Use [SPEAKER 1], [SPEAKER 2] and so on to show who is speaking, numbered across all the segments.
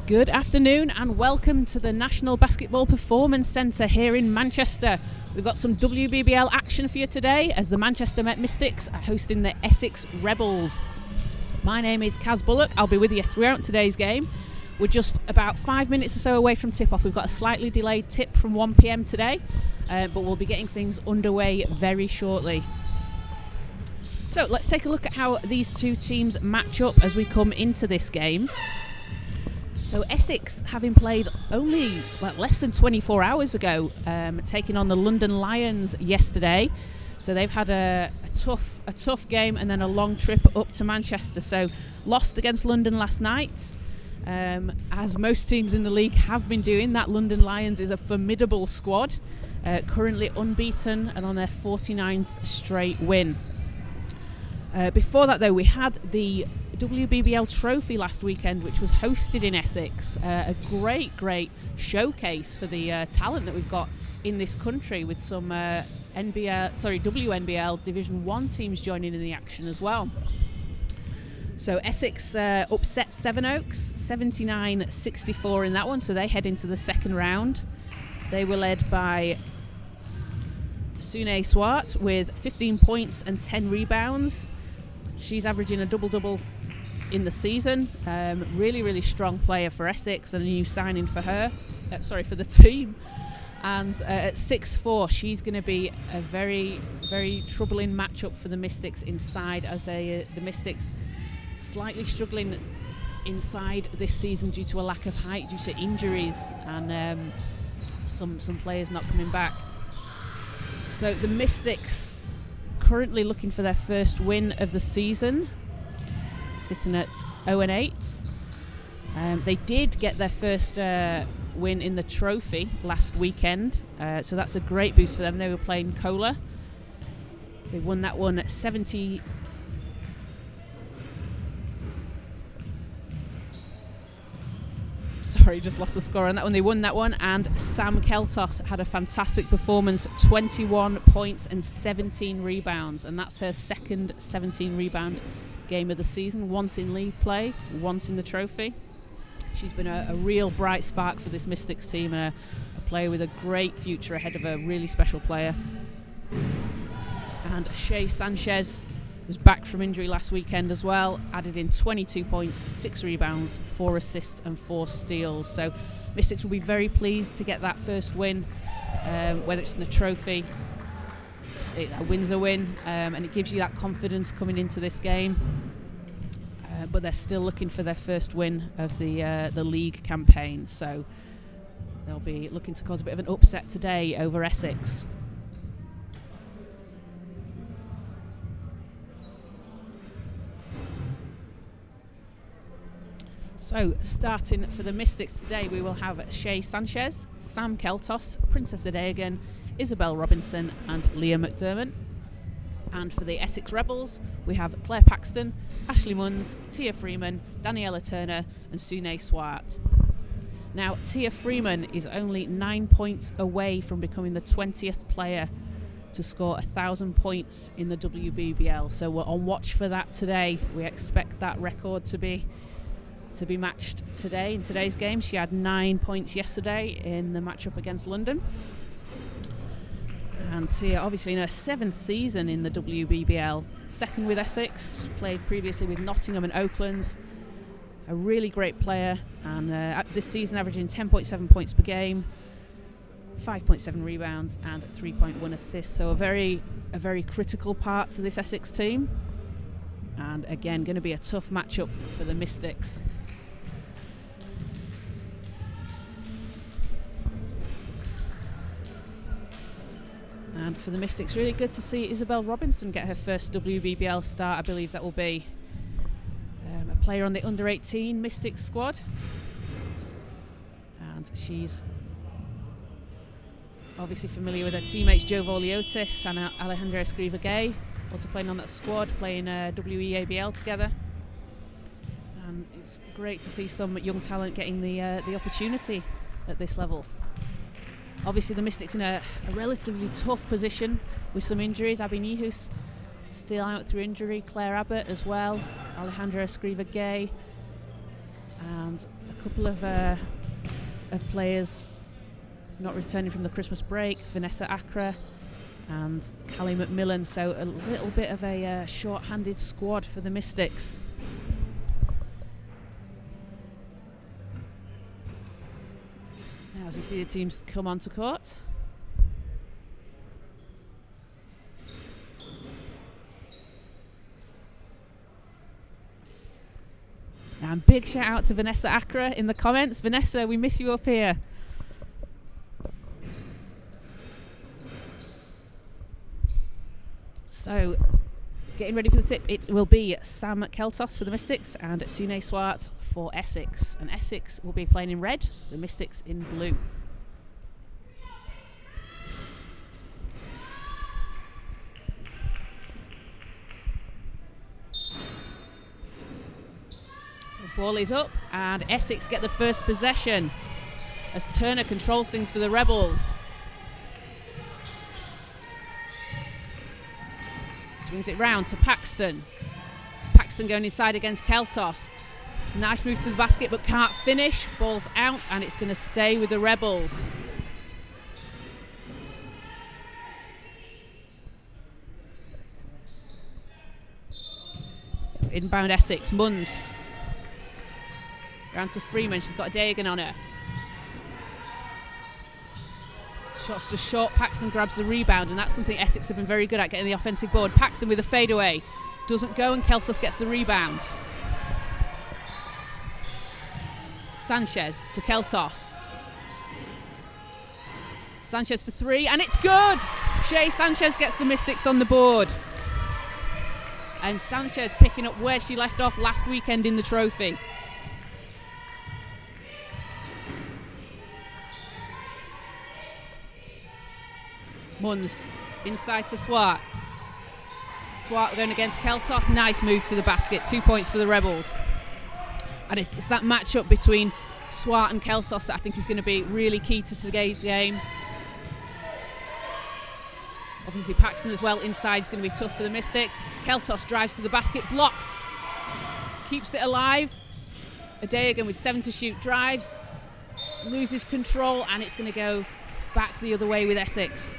[SPEAKER 1] Good afternoon and welcome to the National Basketball Performance Centre here in Manchester. We've got some WBBL action for you today as the Manchester Met Mystics are hosting the Essex Rebels. My name is Kaz Bullock. I'll be with you throughout today's game. We're just about 5 minutes or so away from tip-off. We've got a slightly delayed tip from 1 p.m. today, but we'll be getting things underway very shortly. So let's take a look at how these two teams match up as we come into this game. So Essex, having played only less than 24 hours ago, taking on the London Lions yesterday. So they've had a tough game and then a long trip up to Manchester. So lost against London last night, as most teams in the league have been doing. That London Lions is a formidable squad, currently unbeaten and on their 49th straight win. Before that, though, we had the WBBL trophy last weekend, which was hosted in Essex. A great showcase for the talent that we've got in this country, with some WNBL Division 1 teams joining in the action as well. So Essex upset Sevenoaks 79-64 in that one, so they head into the second round. They were led by Sune Swart with 15 points and 10 rebounds. She's averaging a double-double in the season. Really strong player for Essex and a new signing for her. For the team. And at 6'4", she's going to be a very troubling matchup for the Mystics inside, as the Mystics slightly struggling inside this season due to a lack of height, due to injuries and some players not coming back. So the Mystics currently looking for their first win of the season, sitting at 0-8. They did get their first win in the trophy last weekend, so that's a great boost for them. They were playing Cola. They won that one at 70. Sorry, just lost the score on that one. They won that one, and Sam Keltos had a fantastic performance, 21 points and 17 rebounds, and that's her second 17 rebound game of the season, once in league play, once in the trophy. She's been a real bright spark for this Mystics team, and a player with a great future ahead of a really special player. And Shea Sanchez was back from injury last weekend as well, added in 22 points, 6 rebounds, 4 assists and 4 steals. So Mystics will be very pleased to get that first win, whether it's in the trophy. A win's a win, and it gives you that confidence coming into this game. But they're still looking for their first win of the league campaign, so they'll be looking to cause a bit of an upset today over Essex. So, starting for the Mystics today, we will have Shea Sanchez, Sam Keltos, Princess Adegan, Isabel Robinson and Leah McDermott. And for the Essex Rebels, we have Claire Paxton, Ashley Munns, Tia Freeman, Daniela Turner and Sune Swart. Now, Tia Freeman is only 9 points away from becoming the 20th player to score 1,000 points in the WBBL. So we're on watch for that today. We expect that record to be matched today in today's game. She had 9 points yesterday in the matchup against London. And Tia, obviously in her 7th season in the WBBL, second with Essex, played previously with Nottingham and Oaklands. A really great player, and this season averaging 10.7 points per game, 5.7 rebounds and 3.1 assists. So a very critical part to this Essex team. And again, going to be a tough matchup for the Mystics. And for the Mystics, really good to see Isabel Robinson get her first WBBL start. I believe that will be a player on the under-18 Mystics squad. And she's obviously familiar with her teammates Joe Voliotis and Alejandra Escriva-Gay, also playing on that squad, playing WEABL together. And it's great to see some young talent getting the opportunity at this level. Obviously the Mystics in a relatively tough position with some injuries. Abby Nihus still out through injury, Claire Abbott as well, Alejandra Escriva-Gay, And a couple of players not returning from the Christmas break, Vanessa Accra and Callie McMillan, so a little bit of a short-handed squad for the Mystics. Now as we see the teams come onto court. And big shout out to Vanessa Accra in the comments. Vanessa, we miss you up here. So, getting ready for the tip, it will be Sam Keltos for the Mystics and Sune Swart for Essex. And Essex will be playing in red, the Mystics in blue. Ball is up and Essex get the first possession as Turner controls things for the Rebels. Swings it round to Paxton. Paxton going inside against Keltos. Nice move to the basket but can't finish. Ball's out and it's going to stay with the Rebels. Inbound Essex, Munns. Round to Freeman, she's got a Dagan on her. Shots to short, Paxton grabs the rebound, and that's something Essex have been very good at, getting the offensive board. Paxton with a fadeaway, doesn't go and Keltos gets the rebound. Sanchez to Keltos. Sanchez for three, and it's good! Shay Sanchez gets the Mystics on the board. And Sanchez picking up where she left off last weekend in the trophy. Munns inside to Swart. Swart going against Keltos. Nice move to the basket. 2 points for the Rebels. And it's that matchup between Swart and Keltos that I think is going to be really key to today's game. Obviously Paxton as well inside is going to be tough for the Mystics. Keltos drives to the basket, blocked. Keeps it alive. Adayagan with 7 to shoot, drives, loses control, and it's going to go back the other way with Essex.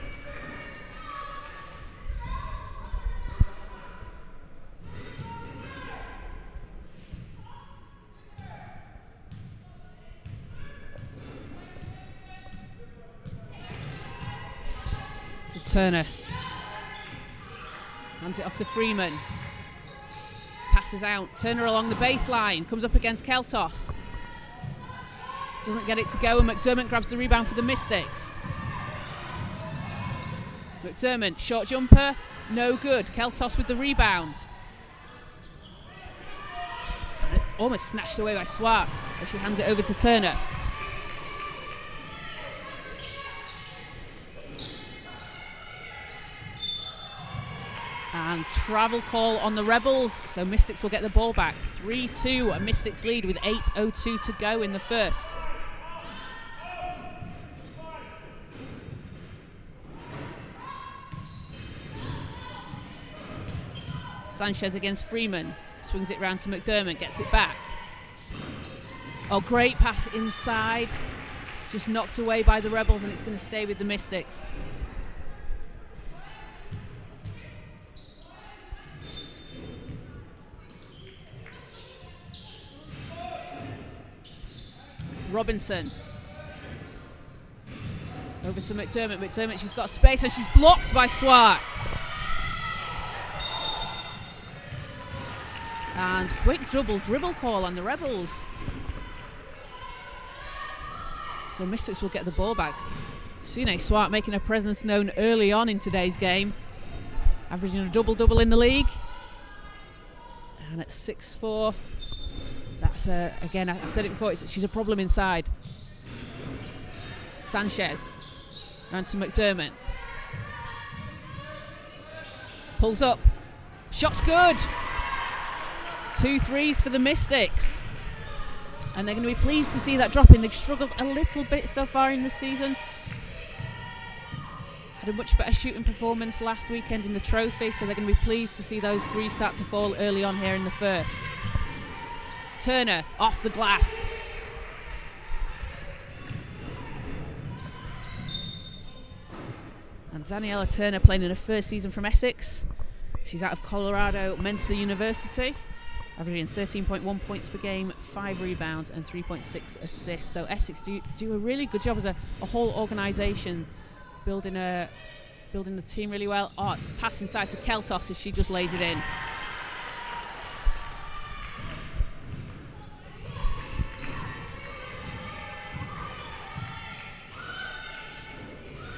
[SPEAKER 1] Turner hands it off to Freeman, passes out. Turner along the baseline, comes up against Keltos, doesn't get it to go, and McDermott grabs the rebound for the Mystics. McDermott, short jumper, no good. Keltos with the rebound, and it's almost snatched away by Swart as she hands it over to Turner. And travel call on the Rebels, so Mystics will get the ball back. 3-2, a Mystics lead with 8:02 to go in the first. Sanchez against Freeman, swings it round to McDermott, gets it back. Oh, great pass inside, just knocked away by the Rebels, and it's going to stay with the Mystics. Robinson over to McDermott. McDermott, she's got space and she's blocked by Swart. And quick dribble call on the Rebels. So Mystics will get the ball back. Sune Swart making her presence known early on in today's game, averaging a double-double in the league. And at 6'4", that's again, I've said it before, she's a problem inside. Sanchez round to McDermott, pulls up, shot's good. 2 threes for the Mystics, and they're going to be pleased to see that drop in. They've struggled a little bit so far in the season, had a much better shooting performance last weekend in the trophy, so they're going to be pleased to see those threes start to fall early on here in the first. Turner off the glass. And Daniela Turner playing in her first season from Essex. She's out of Colorado Mensa University, averaging 13.1 points per game, 5 rebounds and 3.6 assists. So Essex do a really good job as a whole organisation, building the team really well. Oh, pass inside to Keltos as she just lays it in.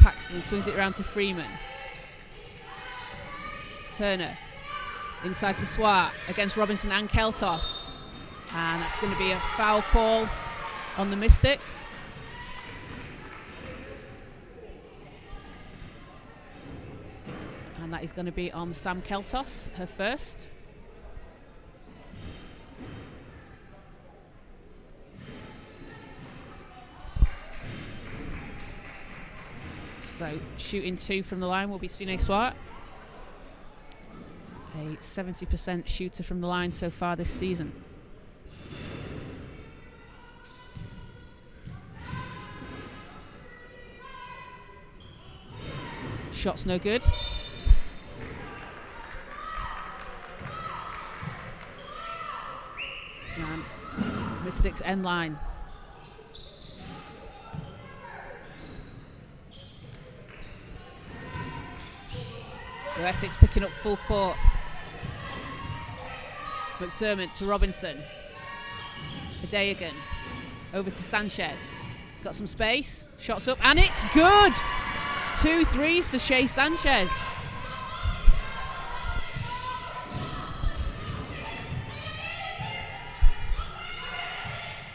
[SPEAKER 1] Paxton swings it around to Freeman. Turner inside to Swart against Robinson and Keltos. And that's going to be a foul call on the Mystics. And that is going to be on Sam Keltos, her first. So shooting 2 from the line will be Sune Swart. A 70% shooter from the line so far this season. Shot's no good. And Mystics end line. So Essex picking up full court. McDermott to Robinson. Adeogun over to Sanchez. Got some space. Shots up and it's good! 2 threes for Shea Sanchez.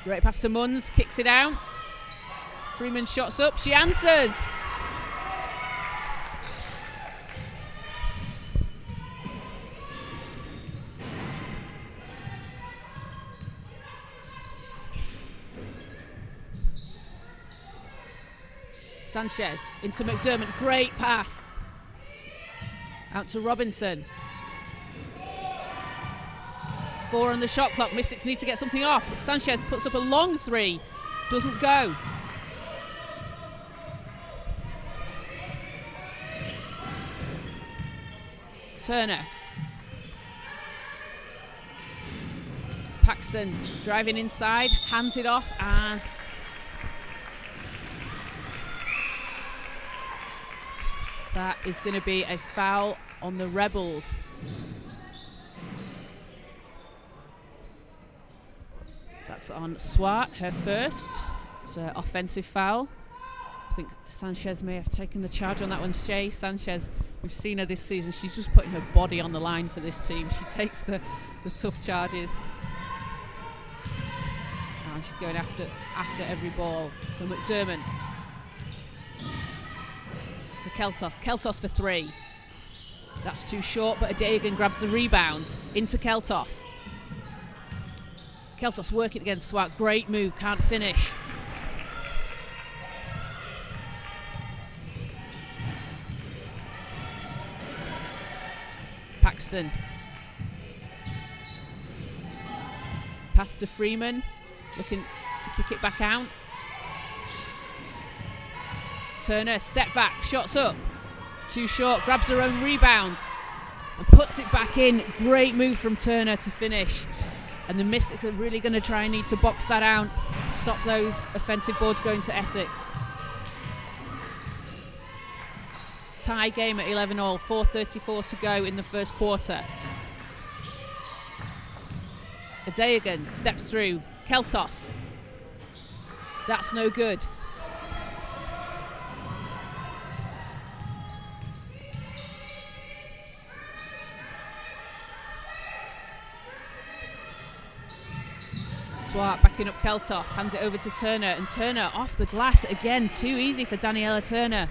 [SPEAKER 1] Great pass to Munns, kicks it out. Freeman shots up, she answers. Sanchez into McDermott, great pass. Out to Robinson. 4 on the shot clock, Mystics need to get something off. Sanchez puts up a long 3, doesn't go. Turner. Paxton driving inside, hands it off and that is going to be a foul on the Rebels. That's on Swart, her first. It's an offensive foul. I think Sanchez may have taken the charge on that one. Shea Sanchez, we've seen her this season. She's just putting her body on the line for this team. She takes the tough charges. And she's going after every ball. So McDermott to Keltos. Keltos for 3. That's too short, but Adeogun grabs the rebound into Keltos. Keltos working against Swart. Great move, can't finish. Paxton. Pass to Freeman, looking to kick it back out. Turner, step back, shots up. Too short, grabs her own rebound and puts it back in. Great move from Turner to finish. And the Mystics are really going to try and need to box that out, stop those offensive boards going to Essex. Tie game at 11-all, 4:34 to go in the first quarter. Adeogun steps through. Keltos. That's no good. Swart backing up Keltos, hands it over to Turner, and Turner off the glass again. Too easy for Daniela Turner.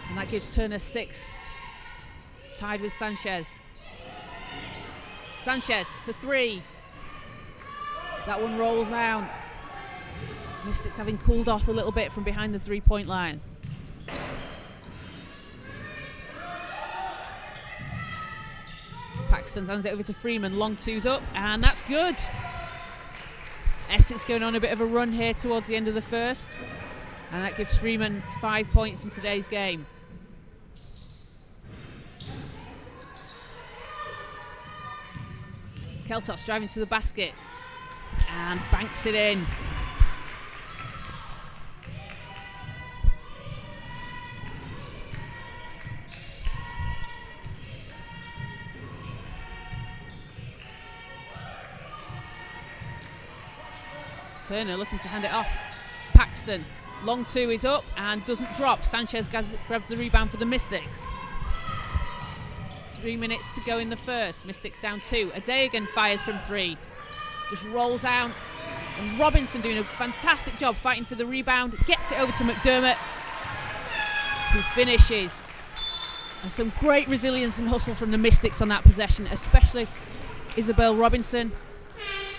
[SPEAKER 1] And that gives Turner 6. Tied with Sanchez. Sanchez for 3. That one rolls out. Mystics having cooled off a little bit from behind the 3-point line. Paxton hands it over to Freeman. Long two's up, and that's good. Essex going on a bit of a run here towards the end of the first, and that gives Freeman 5 points in today's game. Keltos driving to the basket and banks it in. Turner looking to hand it off. Paxton, long two is up and doesn't drop. Sanchez grabs the rebound for the Mystics. 3 minutes to go in the first. Mystics down 2. Adagan fires from 3. Just rolls out. And Robinson doing a fantastic job fighting for the rebound. Gets it over to McDermott, who finishes. And some great resilience and hustle from the Mystics on that possession, especially Isabel Robinson,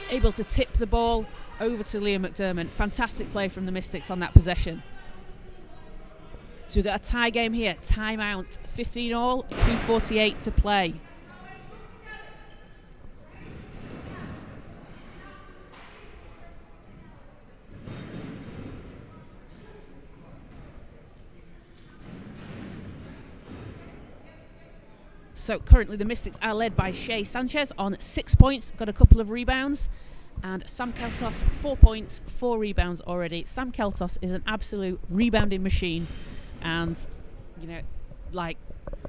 [SPEAKER 1] able to tip the ball over to Leah McDermott. Fantastic play from the Mystics on that possession. So we've got a tie game here. Timeout. 15 all, 2:48 to play. So currently the Mystics are led by Shea Sanchez on 6 points, got a couple of rebounds, and Sam Keltos 4 points, 4 rebounds already. Sam Keltos is an absolute rebounding machine, and like,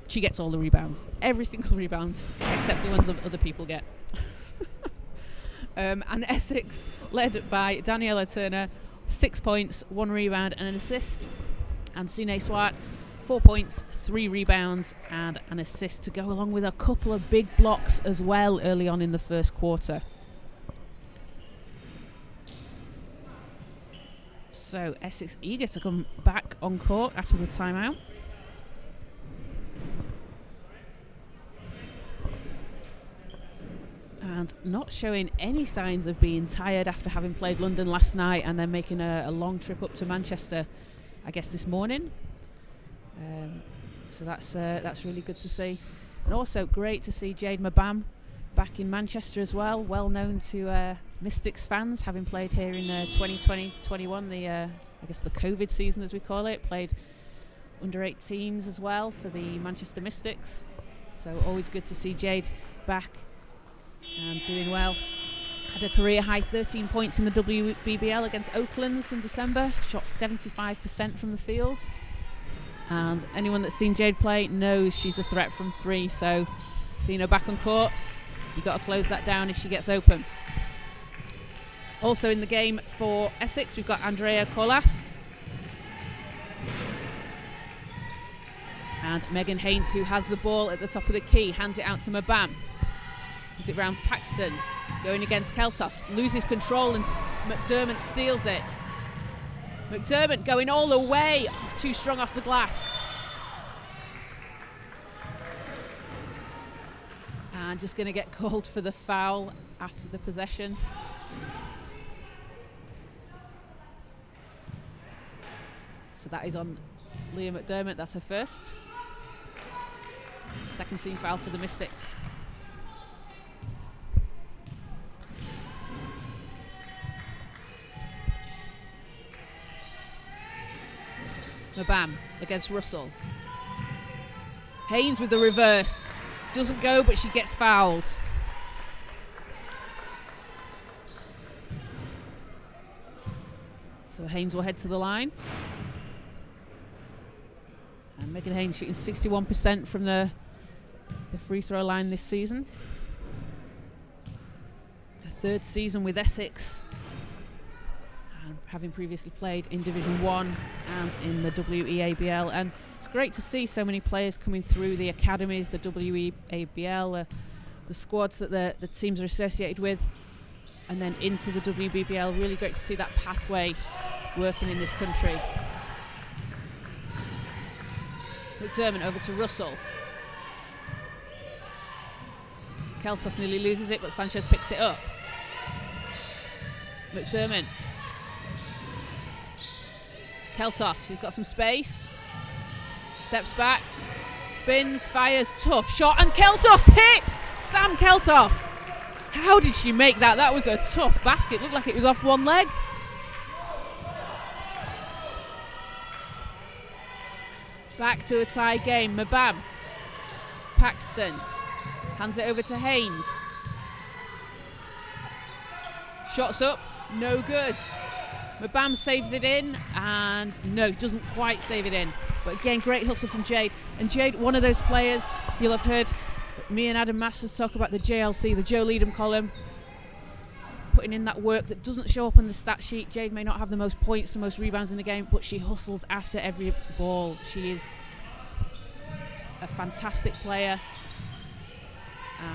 [SPEAKER 1] she gets all the rebounds, every single rebound except the ones that other people get. And Essex led by Daniela Turner, 6 points, 1 rebound and an assist, and Sune Swart 4 points, 3 rebounds and an assist to go along with a couple of big blocks as well early on in the first quarter. So Essex eager to come back on court after the timeout. And not showing any signs of being tired after having played London last night and then making a long trip up to Manchester, I guess, this morning. So that's really good to see. And also great to see Jade Mabam back in Manchester as well, well known to Mystics fans, having played here in 2020-21, I guess the COVID season as we call it. Played under 18s as well for the Manchester Mystics. So always good to see Jade back and doing well. Had a career high 13 points in the WBBL against Oaklands in December. Shot 75% from the field. And anyone that's seen Jade play knows she's a threat from 3. So seeing her back on court, you've got to close that down if she gets open. Also in the game for Essex, we've got Andrea Colas and Megan Haynes, who has the ball at the top of the key, hands it out to Mabam. Hands it round Paxton, going against Keltos, loses control and McDermott steals it. McDermott going all the way, too strong off the glass. And just going to get called for the foul after the possession. So that is on Leah McDermott, that's her first. Second team foul for the Mystics. Mabam against Russell. Haynes with the reverse. Doesn't go, but she gets fouled. So Haynes will head to the line. And Megan Haynes shooting 61% from the free throw line this season. Her 3rd season with Essex, and having previously played in Division 1 and in the WEABL. And it's great to see so many players coming through the academies, the WEABL, the squads that the teams are associated with, and then into the WBBL. Really great to see that pathway working in this country. McDermott over to Russell. Keltos nearly loses it, but Sanchez picks it up. McDermott. Keltos, she's got some space. Steps back, spins, fires, tough shot, and Keltos hits! Sam Keltos. How did she make that? That was a tough basket. Looked like it was off one leg. Back to a tie game. Mabam. Paxton hands it over to Haynes. Shots up, no good. Mabam saves it in, and no, doesn't quite save it in. But again, great hustle from Jade. And Jade, one of those players, you'll have heard me and Adam Masters talk about the JLC, the Joe Leadham column, putting in that work that doesn't show up on the stat sheet. Jade may not have the most points, the most rebounds in the game, but she hustles after every ball. She is a fantastic player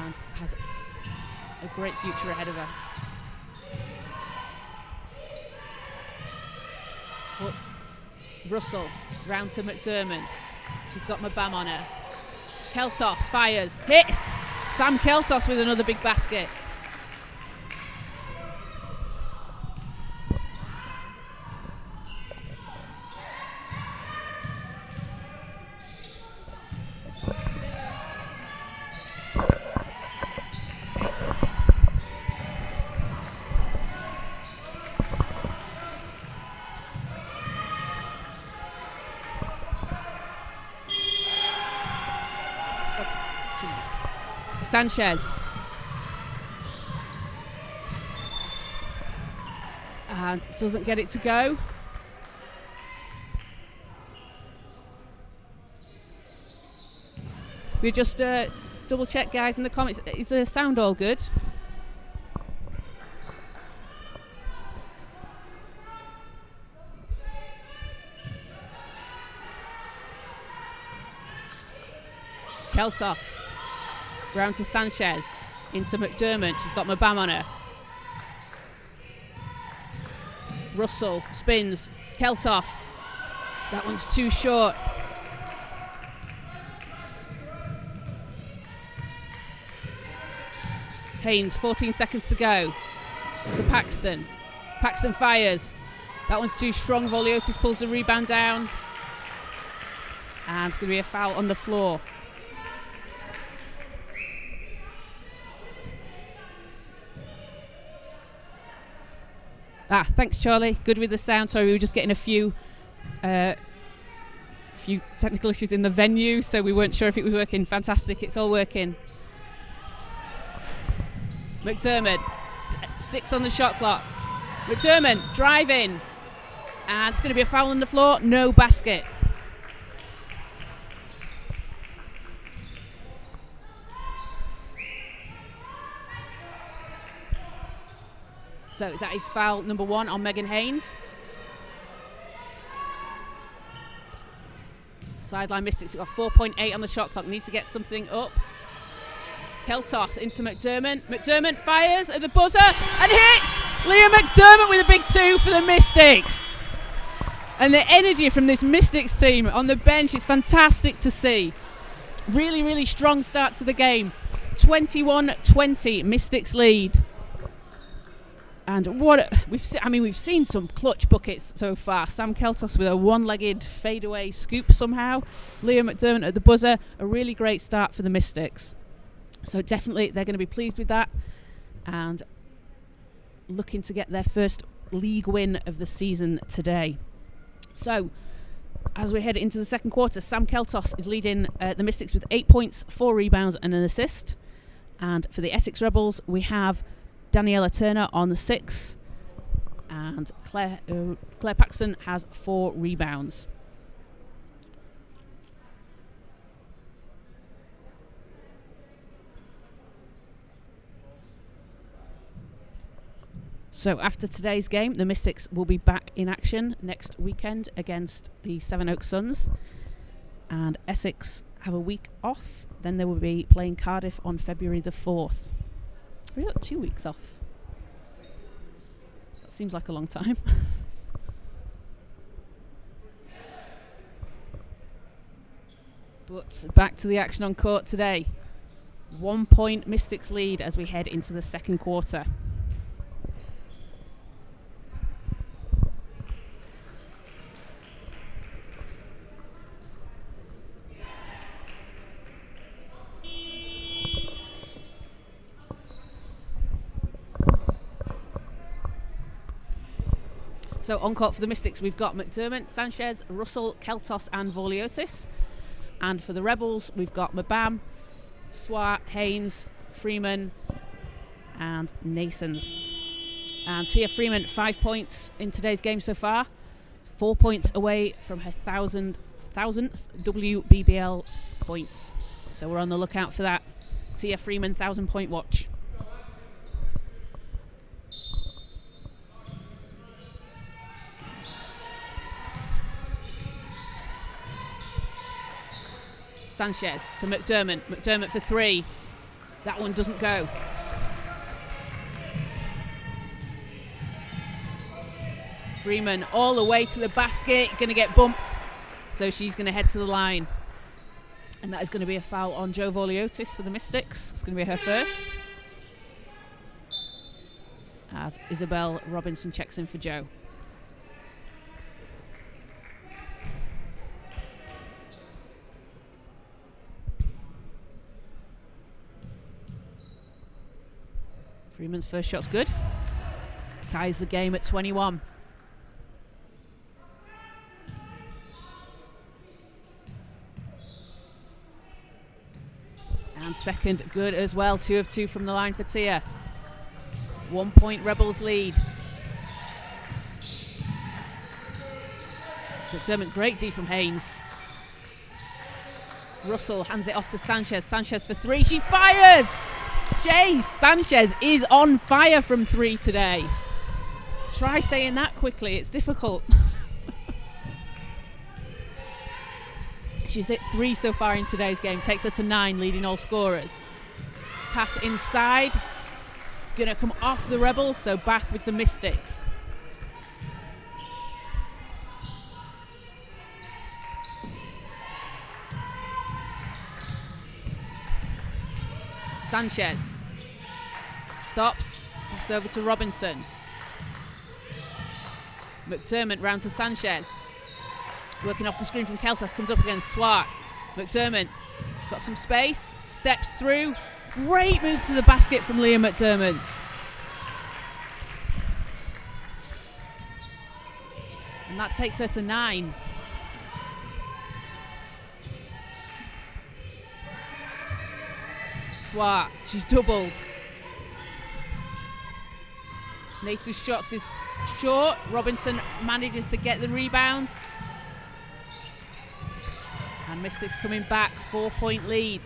[SPEAKER 1] and has a great future ahead of her. But Russell round to McDermott. She's got Mabam on her. Keltos fires, hits. Sam Keltos with another big basket. Sanchez. And doesn't get it to go. We just double check, guys, in the comments. Is the sound all good? Keltos. Round to Sanchez, into McDermott. She's got Mabam on her. Russell spins. Keltos. That one's too short. Haynes, 14 seconds to go. To Paxton. Paxton fires. That one's too strong. Voliotis pulls the rebound down. And it's going to be a foul on the floor. Thanks, Charlie. Good with the sound. Sorry, we were just getting a few technical issues in the venue, so we weren't sure if it was working. Fantastic, it's all working. McDermott, 6 on the shot clock. McDermott driving, and it's going to be a foul on the floor. No basket. So that is foul number 1 on Megan Haynes. Sideline Mystics have got 4.8 on the shot clock. Need to get something up. Keltos into McDermott. McDermott fires at the buzzer and hits! Leah McDermott with a big 2 for the Mystics. And the energy from this Mystics team on the bench is fantastic to see. Really, really strong start to the game. 21-20, Mystics lead. And we've seen some clutch buckets so far. Sam Keltos with a one-legged fadeaway scoop somehow. Leah McDermott at the buzzer. A really great start for the Mystics. So definitely they're going to be pleased with that and looking to get their first league win of the season today. So as we head into the second quarter, Sam Keltos is leading the Mystics with 8 points, 4 rebounds and an assist. And for the Essex Rebels, we have Daniela Turner on the 6, and Claire Paxton has 4 rebounds. So after today's game, the Mystics will be back in action next weekend against the Sevenoaks Suns, and Essex have a week off. Then they will be playing Cardiff on February the 4th. We've got 2 weeks off. That seems like a long time. But back to the action on court today. 1 point Mystics lead as we head into the second quarter. So on court for the Mystics, we've got McDermott, Sanchez, Russell, Keltos and Voliotis. And for the Rebels, we've got Mabam, Swart, Haynes, Freeman and Nasons. And Tia Freeman, 5 points in today's game so far. 4 points away from her thousandth WBBL points. So we're on the lookout for that Tia Freeman 1,000-point watch. Sanchez to McDermott. McDermott for 3. That one doesn't go. Freeman all the way to the basket, going to get bumped. So she's going to head to the line. And that is going to be a foul on Jo Voliotis for the Mystics. It's going to be her first. As Isabel Robinson checks in for Jo. Freeman's first shot's good. Ties the game at 21. And second good as well. 2 of 2 from the line for Tia. 1 point Rebels lead. McDermott, great D from Haynes. Russell hands it off to Sanchez. Sanchez for 3. She fires! Sanchez is on fire from 3 today. Try saying that quickly, it's difficult. She's hit 3 so far in today's game, takes her to 9, leading all scorers. Pass inside, gonna come off the Rebels, so back with the Mystics. Sanchez stops, pass over to Robinson. McDermott round to Sanchez. Working off the screen from Keltas, comes up against Swart. McDermott got some space, steps through. Great move to the basket from Leah McDermott. And that takes her to 9. Swart, she's doubled. Nace's shots is short. Robinson manages to get the rebound. And Mystics coming back, 4 point lead.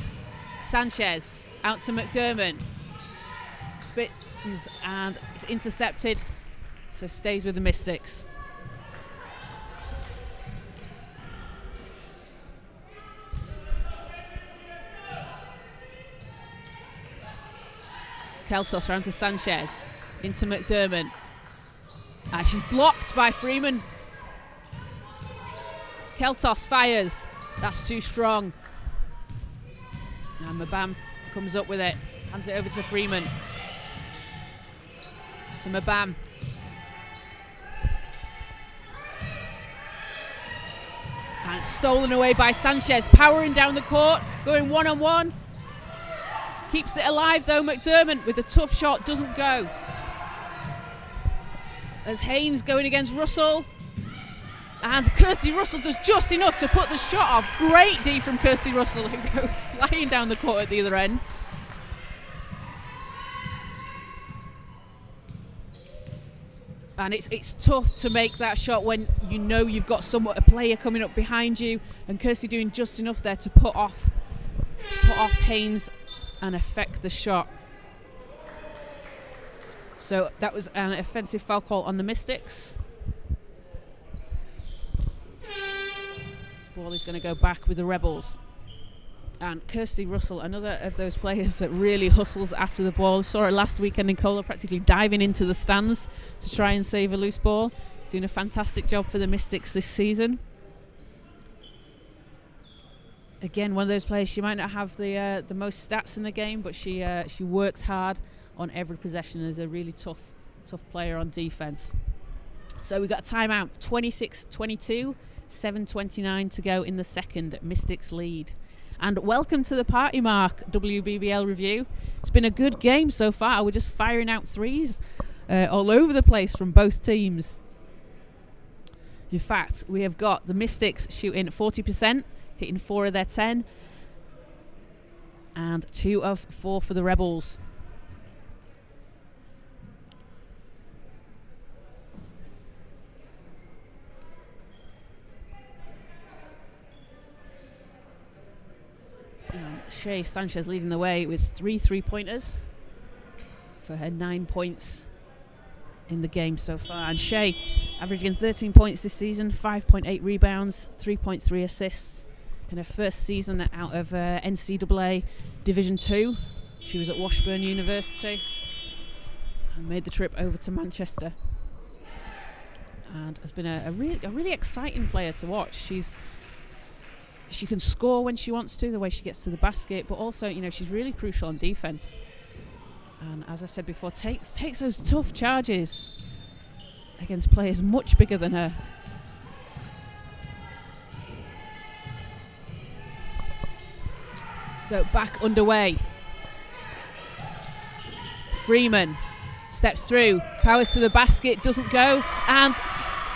[SPEAKER 1] Sanchez out to McDermott. Spins and it's intercepted. So stays with the Mystics. Keltos round to Sanchez. Into McDermott. And she's blocked by Freeman. Keltos fires. That's too strong. And Mabam comes up with it. Hands it over to Freeman. To Mabam. And it's stolen away by Sanchez. Powering down the court. Going one-on-one. Keeps it alive though, McDermott with a tough shot, doesn't go. As Haynes going against Russell. And Kirsty Russell does just enough to put the shot off. Great D from Kirsty Russell, who goes flying down the court at the other end. And it's tough to make that shot when you know you've got a player coming up behind you, and Kirsty doing just enough there to put off Haynes and affect the shot. So that was an offensive foul call on the Mystics. Ball is going to go back with the Rebels. And Kirsty Russell, another of those players that really hustles after the ball. Saw her last weekend in Cola, practically diving into the stands to try and save a loose ball. Doing a fantastic job for the Mystics this season. Again, one of those players, she might not have the most stats in the game, but she works hard on every possession and is a really tough player on defense. So we've got a timeout, 26-22, 7:29 to go in the second. Mystics lead. And welcome to the party, Mark, WBBL review. It's been a good game so far. We're just firing out threes all over the place from both teams. In fact, we have got the Mystics shooting 40%, hitting 4 of their 10, and 2 of 4 for the Rebels. Shea Sanchez leading the way with 3 3-pointers for her 9 points in the game so far. And Shea averaging 13 points this season, 5.8 rebounds, 3.3 assists in her first season out of NCAA Division 2. She was at Washburn University and made the trip over to Manchester, and has been a really exciting player to watch. She can score when she wants to, the way she gets to the basket, but also, she's really crucial on defense. And as I said before, takes those tough charges against players much bigger than her. So back underway. Freeman steps through, powers to the basket, doesn't go, and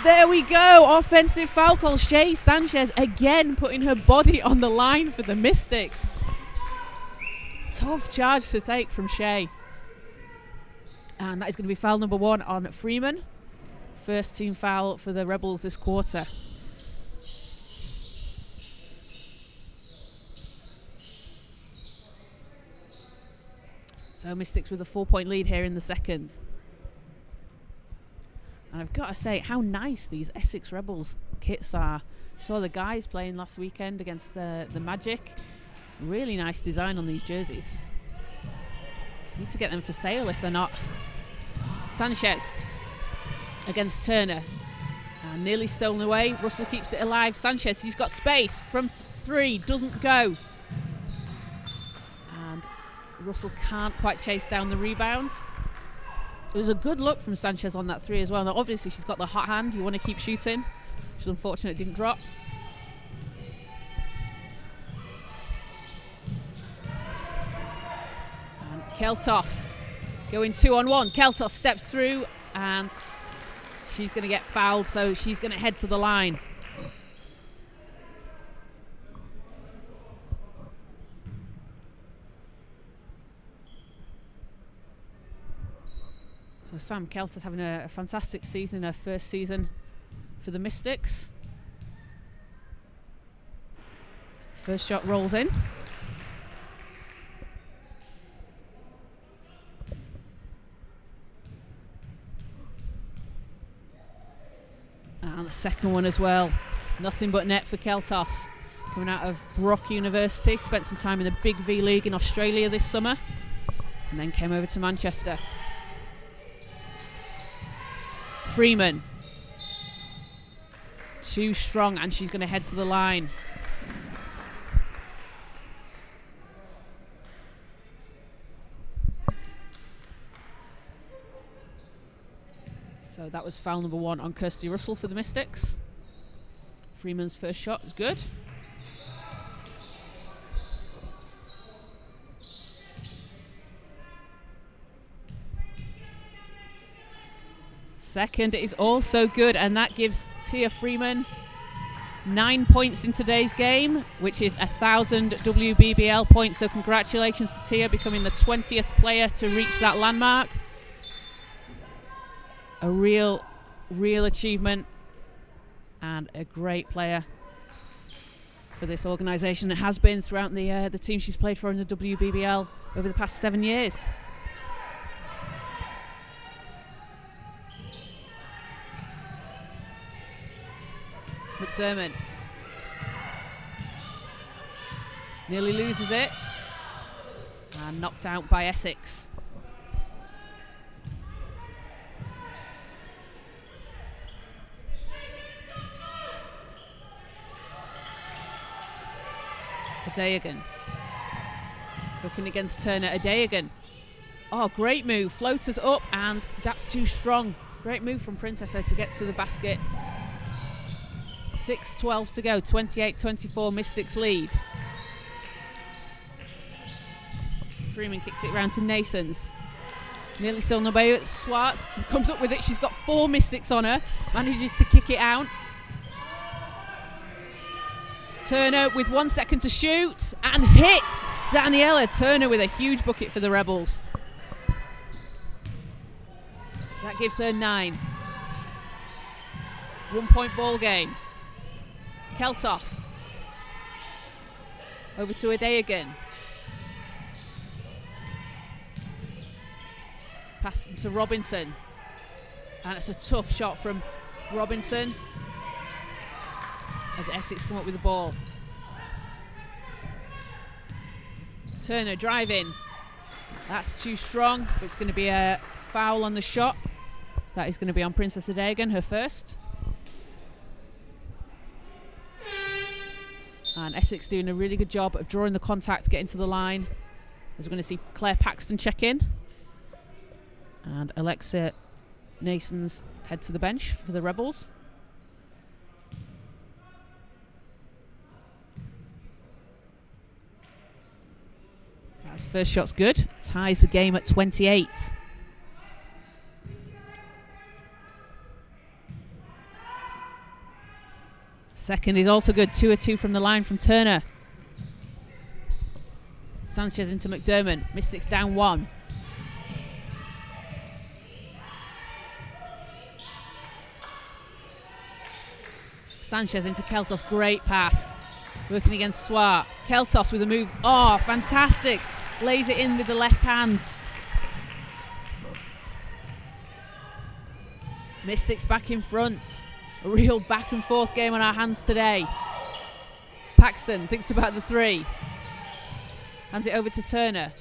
[SPEAKER 1] there we go, offensive foul call. Shea Sanchez again putting her body on the line for the Mystics. Tough charge to take from Shea. And that is going to be foul number 1 on Freeman. First team foul for the Rebels this quarter. So Mystics with a 4-point lead here in the second. And I've got to say, how nice these Essex Rebels kits are. Saw the guys playing last weekend against the Magic. Really nice design on these jerseys. Need to get them for sale if they're not. Sanchez against Turner. Nearly stolen away. Russell keeps it alive. Sanchez, he's got space from 3, doesn't go. And Russell can't quite chase down the rebound. It was a good look from Sanchez on that 3 as well. Now, obviously, she's got the hot hand. You want to keep shooting. She's unfortunate it didn't drop. And Keltos going 2-on-1. Keltos steps through, and she's going to get fouled, so she's going to head to the line. So Sam Kelter's having a fantastic season in her first season for the Mystics. First shot rolls in. And the second one as well. Nothing but net for Keltos. Coming out of Brock University. Spent some time in the Big V League in Australia this summer. And then came over to Manchester. Freeman. Too strong, and she's going to head to the line. So that was foul number 1 on Kirsty Russell for the Mystics. Freeman's first shot is good. Second is also good, and that gives Tia Freeman 9 points in today's game, which is 1,000 WBBL points. So congratulations to Tia, becoming the 20th player to reach that landmark. A real achievement, and a great player for this organisation. It has been throughout the team she's played for in the WBBL over the past 7 years. McDermott nearly loses it, and knocked out by Essex. Adeogun looking against Turner. Adeogun, oh, great move, floaters up, and that's too strong. Great move from Princess to get to the basket. 6:12 to go, 28-24, Mystics lead. Freeman kicks it round to Nasons. Nearly stolen away. Swartz comes up with it. She's got 4 Mystics on her. Manages to kick it out. Turner with 1 second to shoot and hits Daniela Turner with a huge bucket for the Rebels. That gives her 9. 1 point ball game. Keltos. Over to Ade again. Pass to Robinson. And it's a tough shot from Robinson as Essex come up with the ball. Turner driving. That's too strong, but it's going to be a foul on the shot. That is going to be on Princess Ade again, her first. And Essex doing a really good job of drawing the contact, getting to the line. As we're going to see Claire Paxton check in. And Alexa Nasons head to the bench for the Rebels. That's first shot's good. Ties the game at 28. Second is also good. 2 of 2 from the line from Turner. Sanchez into McDermott. Mystics down 1. Sanchez into Keltos. Great pass. Working against Swart. Keltos with a move. Oh, fantastic. Lays it in with the left hand. Mystics back in front. A real back and forth game on our hands today. Paxton thinks about the 3. Hands it over to Turner.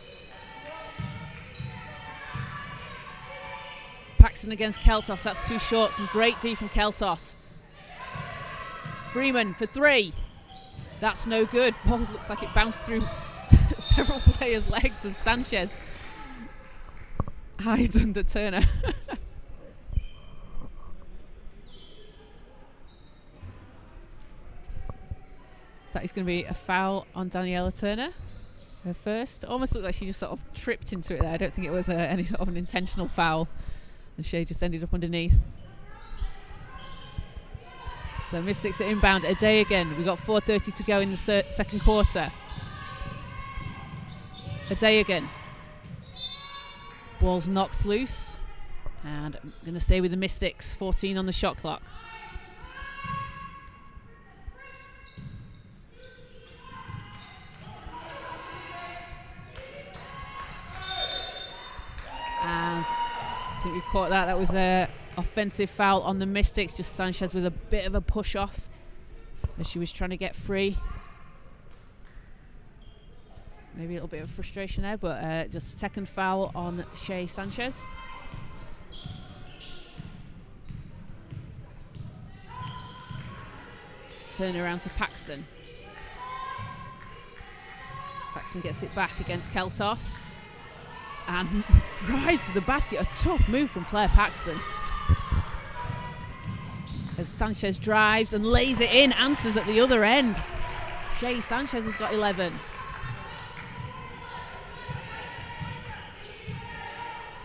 [SPEAKER 1] Paxton against Keltos. That's too short. Some great D from Keltos. Freeman for 3. That's no good. Ball looks like it bounced through several players' legs as Sanchez hides under Turner. That is going to be a foul on Daniela Turner. Her first. Almost looked like she just sort of tripped into it there. I don't think it was any sort of an intentional foul. And she just ended up underneath. So Mystics are inbound. Ade again. We've got 4:30 to go in the second quarter. Ade again. Ball's knocked loose. And I'm going to stay with the Mystics. 14 on the shot clock. And I think we caught that. That was a offensive foul on the Mystics. Just Sanchez with a bit of a push off as she was trying to get free. Maybe a little bit of frustration there, but just second foul on Shea Sanchez. Turn around to Paxton. Paxton gets it back against Keltos. And drives to the basket. A tough move from Claire Paxton. As Sanchez drives and lays it in, answers at the other end. Shea Sanchez has got 11.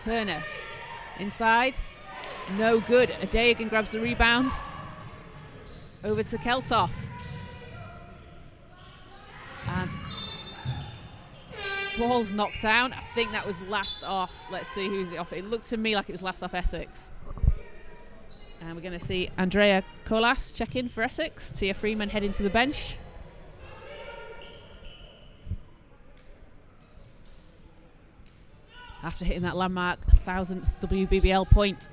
[SPEAKER 1] Turner inside. No good. Ade again grabs the rebound. Over to Keltos. And ball's knocked down. I think that was last off. Let's see who's it off. It looked to me like it was last off Essex. And we're going to see Andrea Colas check in for Essex. Tia Freeman heading to the bench. After hitting that landmark 1,000th WBBL point.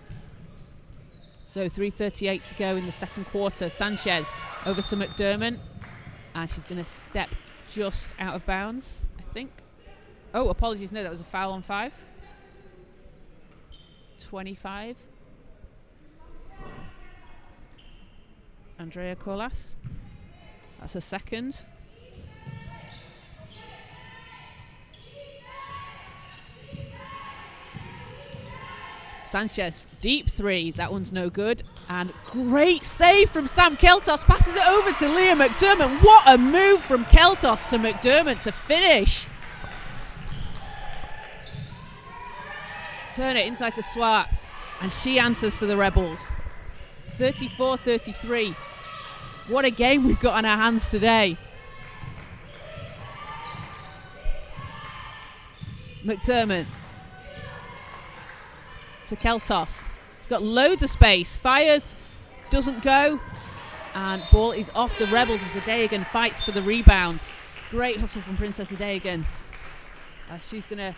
[SPEAKER 1] So 3:38 to go in the second quarter. Sanchez over to McDermott. And she's going to step just out of bounds, I think. Oh, apologies. No, that was a foul on 5. 25. Andrea Colas. That's a second. Sanchez, deep 3. That one's no good. And great save from Sam Keltos. Passes it over to Leah McDermott. What a move from Keltos to McDermott to finish. Turner inside to Swart. And she answers for the Rebels. 34-33. What a game we've got on our hands today. McDermott to Keltos. He's got loads of space. Fires, doesn't go. And ball is off the Rebels as Adeogun fights for the rebound. Great hustle from Princess Adeogun. As she's going to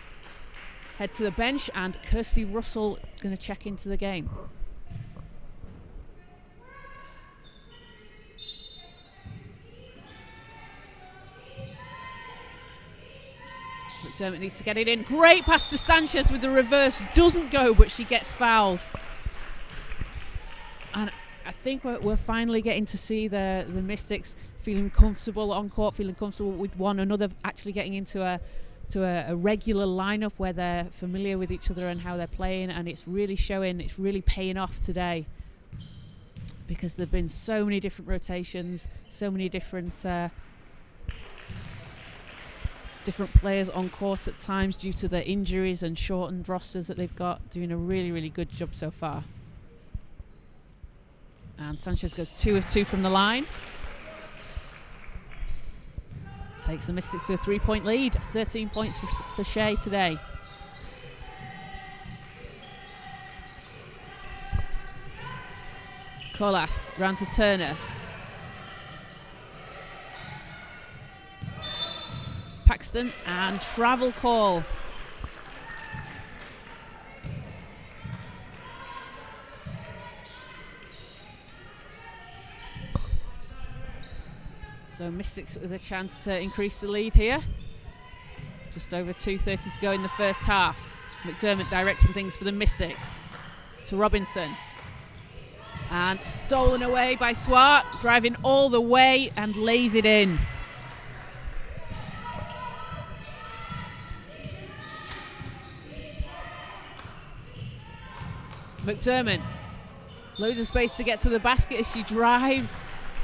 [SPEAKER 1] head to the bench, and Kirsty Russell is going to check into the game. McDermott needs to get it in. Great pass to Sanchez with the reverse. Doesn't go, but she gets fouled. And I think we're finally getting to see the Mystics feeling comfortable on court, feeling comfortable with one another, actually getting into a regular lineup where they're familiar with each other and how they're playing, and it's really showing, it's really paying off today, because there've been so many different rotations, so many different players on court at times due to the injuries and shortened rosters that they've got, doing a really, really good job so far. And Sanchez goes 2 of 2 from the line. Takes the Mystics to a 3-point lead. 13 points for Shea today. Colas round to Turner. Paxton, and travel call. So Mystics with a chance to increase the lead here. Just over 2:30 to go in the first half. McDermott directing things for the Mystics. To Robinson. And stolen away by Swart, driving all the way and lays it in. McDermott, loads of space to get to the basket as she drives.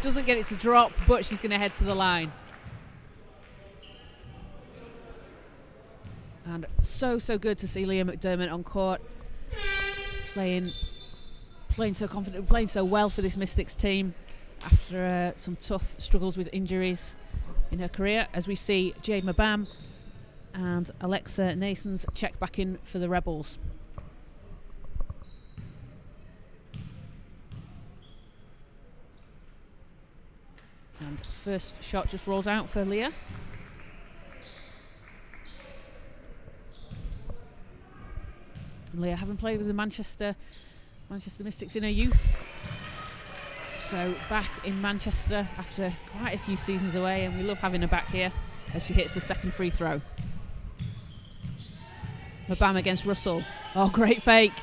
[SPEAKER 1] Doesn't get it to drop, but she's going to head to the line. And so good to see Leah McDermott on court, playing so confident, playing so well for this Mystics team after some tough struggles with injuries in her career. As we see Jade Mabam and Alexa Nasons check back in for the Rebels. And first shot just rolls out for Leah. And Leah having played with the Manchester Mystics in her youth. So back in Manchester after quite a few seasons away, and we love having her back here as she hits the second free throw. Mabam against Russell. Oh, great fake.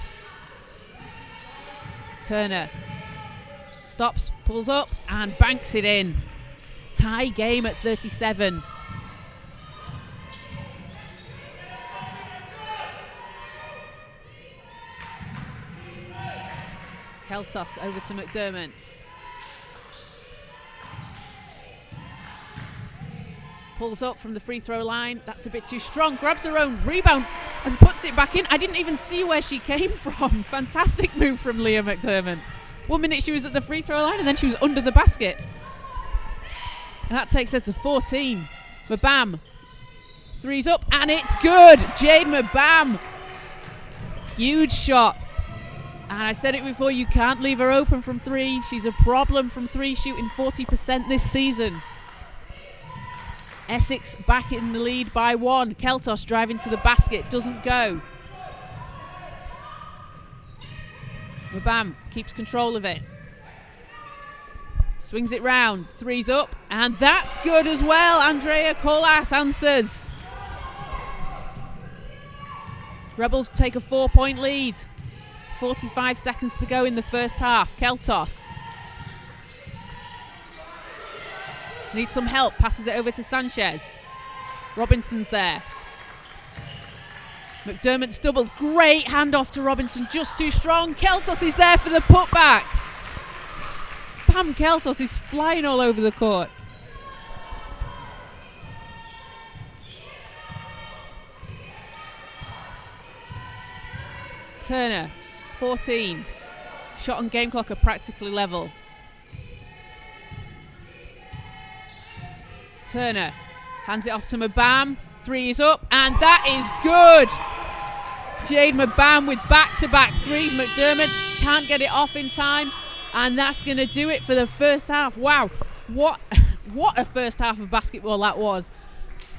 [SPEAKER 1] Turner stops, pulls up, and banks it in. Tie game at 37. Keltos over to McDermott. Pulls up from the free throw line. That's a bit too strong. Grabs her own rebound and puts it back in. I didn't even see where she came from. Fantastic move from Leah McDermott. 1 minute she was at the free throw line and then she was under the basket. And that takes her to 14. Mabam. Three's up and it's good. Jade Mabam. Huge shot. And I said it before, you can't leave her open from three. She's a problem from three, shooting 40% this season. Essex back in the lead by 1. Keltos driving to the basket, doesn't go. Mabam keeps control of it. Swings it round, three's up, and that's good as well. Andrea Colas answers. Rebels take a 4-point lead. 45 seconds to go in the first half. Keltos needs some help, passes it over to Sanchez. Robinson's there. McDermott's doubled. Great handoff to Robinson, just too strong. Keltos is there for the putback. Sam Keltos is flying all over the court. Turner, 14. Shot on game clock are practically level. Turner hands it off to Mabam. 3 is up, and that is good. Jade Mabam with back-to-back threes. McDermott can't get it off in time, and that's going to do it for the first half. Wow, what a first half of basketball that was.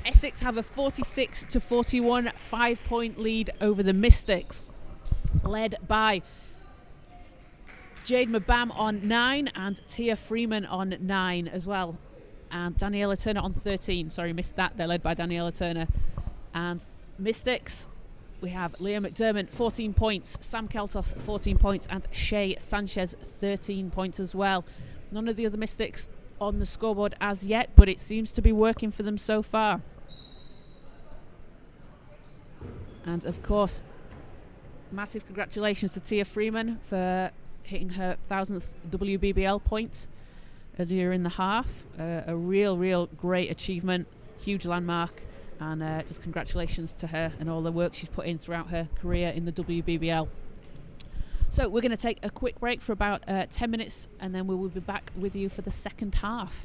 [SPEAKER 1] Essex have a 46-41 5-point lead over the Mystics, led by Jade Mabam on 9 and Tia Freeman on 9 as well. And Daniela Turner on 13. Sorry, missed that. They're led by Daniela Turner. And Mystics, we have Leah McDermott, 14 points. Sam Keltos, 14 points. And Shay Sanchez, 13 points as well. None of the other Mystics on the scoreboard as yet, but it seems to be working for them so far. And, of course, massive congratulations to Tia Freeman for hitting her 1000th WBBL point earlier in the half. A real great achievement, huge landmark, and just congratulations to her and all the work she's put in throughout her career in the WBBL. So we're going to take a quick break for about 10 minutes, and then we will be back with you for the second half.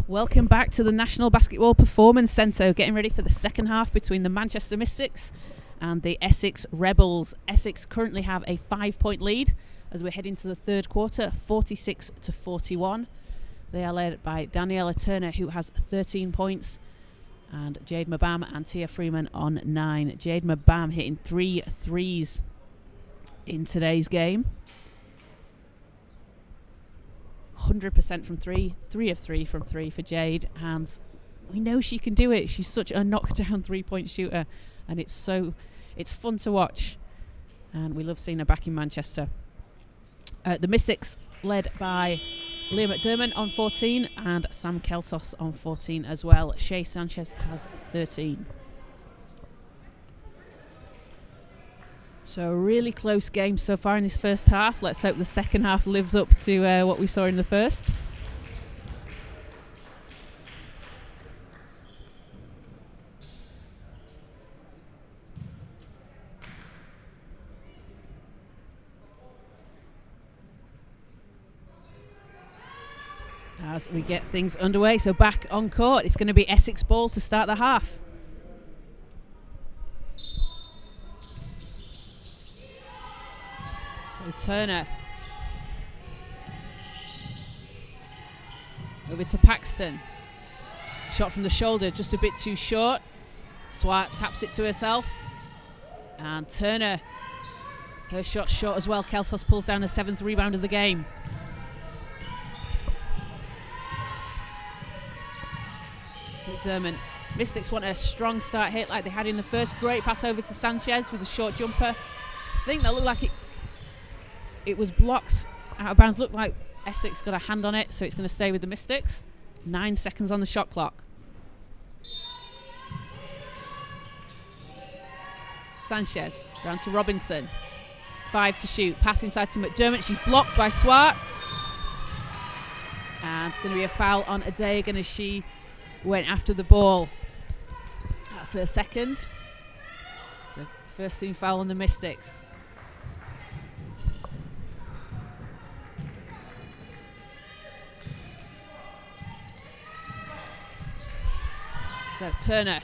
[SPEAKER 1] Welcome back to the National Basketball Performance Centre, getting ready for the second half between the Manchester Mystics and the Essex Rebels. Essex currently have a 5-point lead as we're heading to the third quarter, 46-41. They are led by Daniela Turner, who has 13 points, and Jade Mabam and Tia Freeman on 9. Jade Mabam hitting 3 threes in today's game. 100% from 3, 3 of 3 from 3 for Jade, and we know she can do it. She's such a knockdown 3-point shooter, and it's fun to watch, and we love seeing her back in Manchester. The Mystics led by Leah McDermott on 14 and Sam Keltos on 14 as well. Shea Sanchez has 13. So a really close game so far in this first half. Let's hope the second half lives up to what we saw in the first. As we get things underway, so back on court, it's going to be Essex ball to start the half. So Turner over to Paxton. Shot from the shoulder, just a bit too short. Swart taps it to herself, and Turner, her shot short as well. Keltos pulls down a 7th rebound of the game. McDermott. Mystics want a strong start hit like they had in the first. Great pass over to Sanchez with a short jumper. I think that looked like it was blocked out of bounds. Looked like Essex got a hand on it, so it's going to stay with the Mystics. 9 seconds on the shot clock. Sanchez round to Robinson. 5 to shoot. Pass inside to McDermott. She's blocked by Swart. And it's going to be a foul on Adagan as she went after the ball. That's her second. So first team foul on the Mystics. So Turner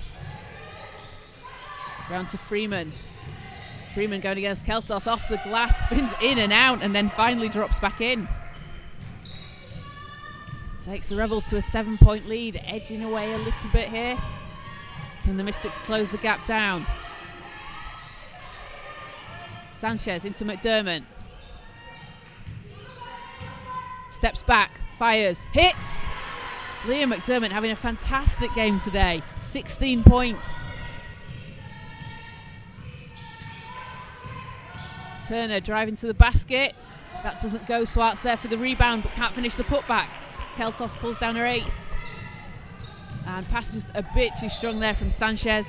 [SPEAKER 1] round to Freeman. Freeman going against Keltos, off the glass, spins in and out, and then finally drops back in. Takes the Rebels to a 7-point lead, edging away a little bit here. Can the Mystics close the gap down? Sanchez into McDermott. Steps back, fires, hits! Leah McDermott having a fantastic game today. 16 points. Turner driving to the basket. That doesn't go. Swart's there for the rebound, but can't finish the putback. Keltos pulls down her 8th. And pass just a bit too strong there from Sanchez.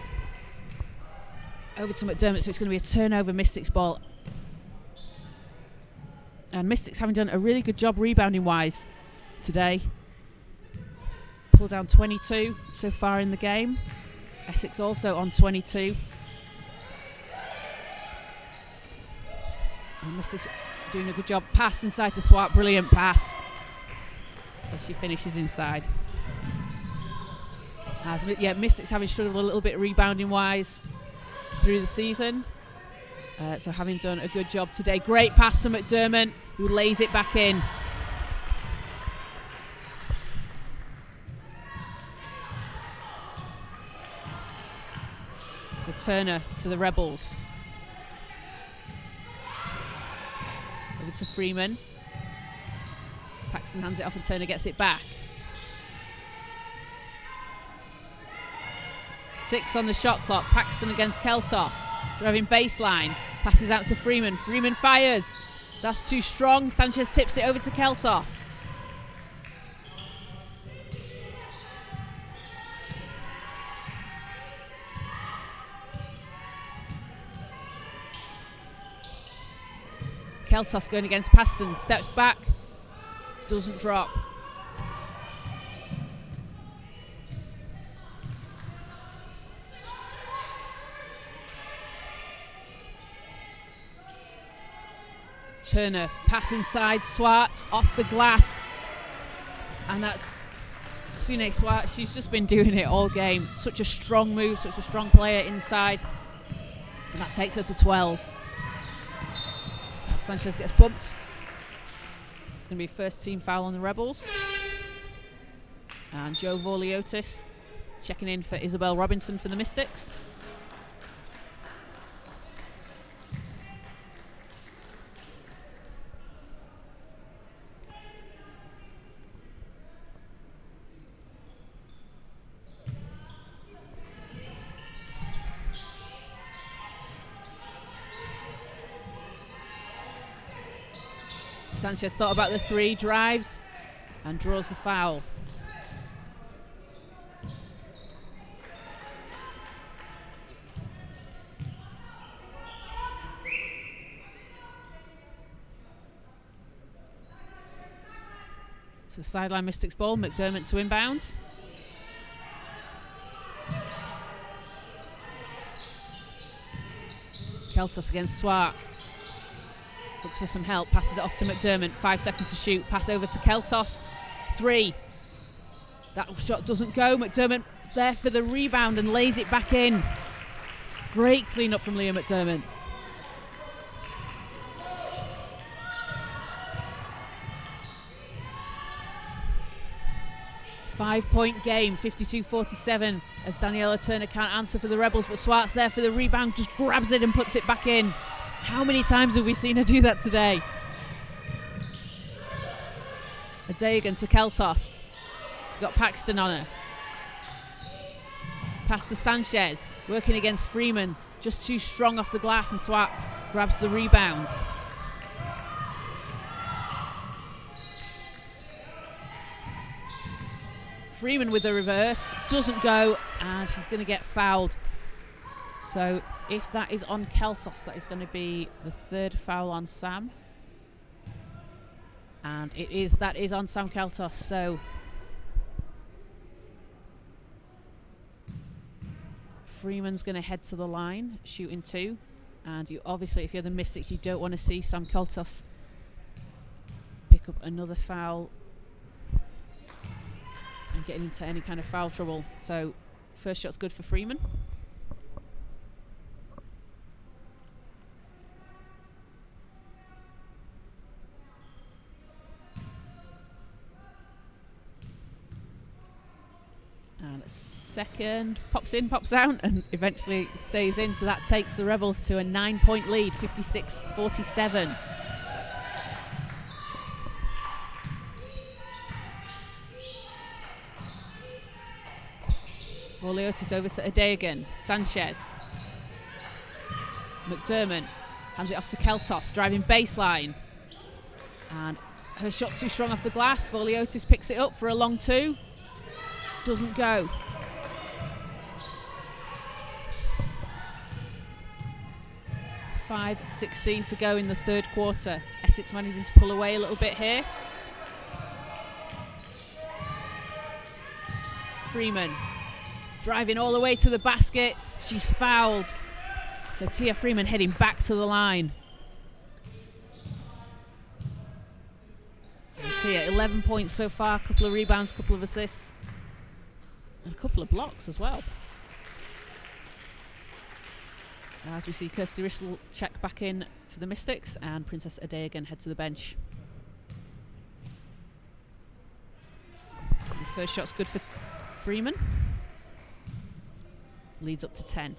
[SPEAKER 1] Over to McDermott, so it's going to be a turnover Mystics ball. And Mystics having done a really good job rebounding-wise today. Pulled down 22 so far in the game. Essex also on 22. And Mystics doing a good job. Pass inside to Swart, brilliant pass. As she finishes inside. Mystics having struggled a little bit rebounding wise through the season. So having done a good job today. Great pass to McDermott, who lays it back in. So Turner for the Rebels. Over to Freeman. Paxton hands it off and Turner gets it back. 6 on the shot clock. Paxton against Keltos. Driving baseline. Passes out to Freeman. Freeman fires. That's too strong. Sanchez tips it over to Keltos. Keltos going against Paxton. Steps back. Doesn't drop. Turner, pass inside, Swart, off the glass. And that's Sune Swart, she's just been doing it all game. Such a strong move, such a strong player inside. And that takes her to 12. As Sanchez gets bumped. It's going to be first team foul on the Rebels. And Joe Vorliotis checking in for Isabel Robinson for the Mystics. Sanchez thought about the three, drives and draws the foul. So sideline Mystics ball, McDermott to inbound. Keltos against Swart. Looks for some help, passes it off to McDermott. 5 seconds to shoot, pass over to Keltos. 3. That shot doesn't go. McDermott's there for the rebound and lays it back in. Great clean up from Leah McDermott. Five-point game, 52-47, as Daniela Turner can't answer for the Rebels, but Swart's there for the rebound, just grabs it and puts it back in. How many times have we seen her do that today? Adegan to Keltos. She's got Paxton on her. Pass to Sanchez, working against Freeman, just too strong off the glass, and Swart grabs the rebound. Freeman with the reverse, doesn't go, and she's going to get fouled. So if that is on Keltos, that is going to be the third foul on Sam. And that is on Sam Keltos. So Freeman's going to head to the line, shooting 2. And you obviously, if you're the Mystics, you don't want to see Sam Keltos pick up another foul and getting into any kind of foul trouble. So first shot's good for Freeman. And second pops in, pops out, and eventually stays in. So that takes the Rebels to a 9-point lead, 56-47. Vorliotis over to Adegan. Sanchez. McDermott hands it off to Keltos, driving baseline. And her shot's too strong off the glass. Vorliotis picks it up for a long 2. Doesn't go. .5:16 to go in the third quarter. Essex managing to pull away a little bit here. Freeman driving all the way to the basket. She's fouled. So Tia Freeman heading back to the line. And Tia, 11 points so far, a couple of rebounds, a couple of assists, and a couple of blocks as well. As we see Kirsty Rissel check back in for the Mystics, and Princess Ade again head to the bench. And first shot's good for Freeman. Leads up to 10.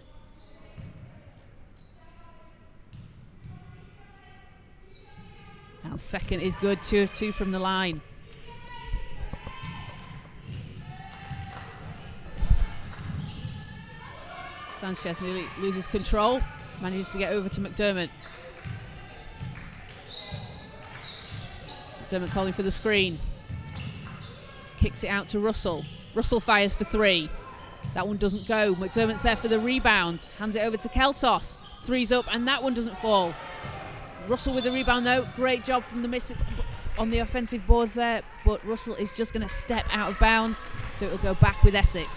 [SPEAKER 1] And second is good, 2 of 2 from the line. Sanchez nearly loses control, manages to get over to McDermott. McDermott calling for the screen. Kicks it out to Russell. Russell fires for 3. That one doesn't go. McDermott's there for the rebound. Hands it over to Keltos. 3's up, and that one doesn't fall. Russell with the rebound though. Great job from the Mystics on the offensive boards there, but Russell is just going to step out of bounds, so it'll go back with Essex.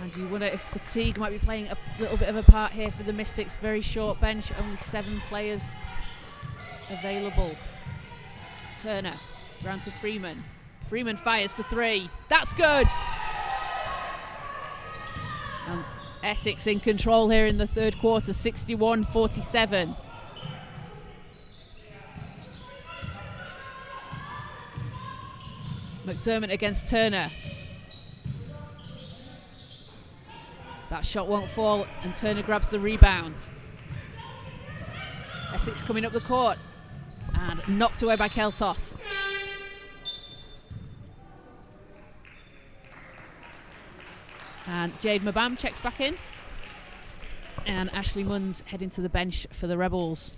[SPEAKER 1] And you wonder if fatigue might be playing a little bit of a part here for the Mystics. Very short bench, only 7 players available. Turner, round to Freeman. Freeman fires for 3. That's good! And Essex in control here in the third quarter, 61-47. McDermott against Turner. That shot won't fall, and Turner grabs the rebound. Essex coming up the court, and knocked away by Keltos. And Jade Mabam checks back in. And Ashley Munn's heading to the bench for the Rebels.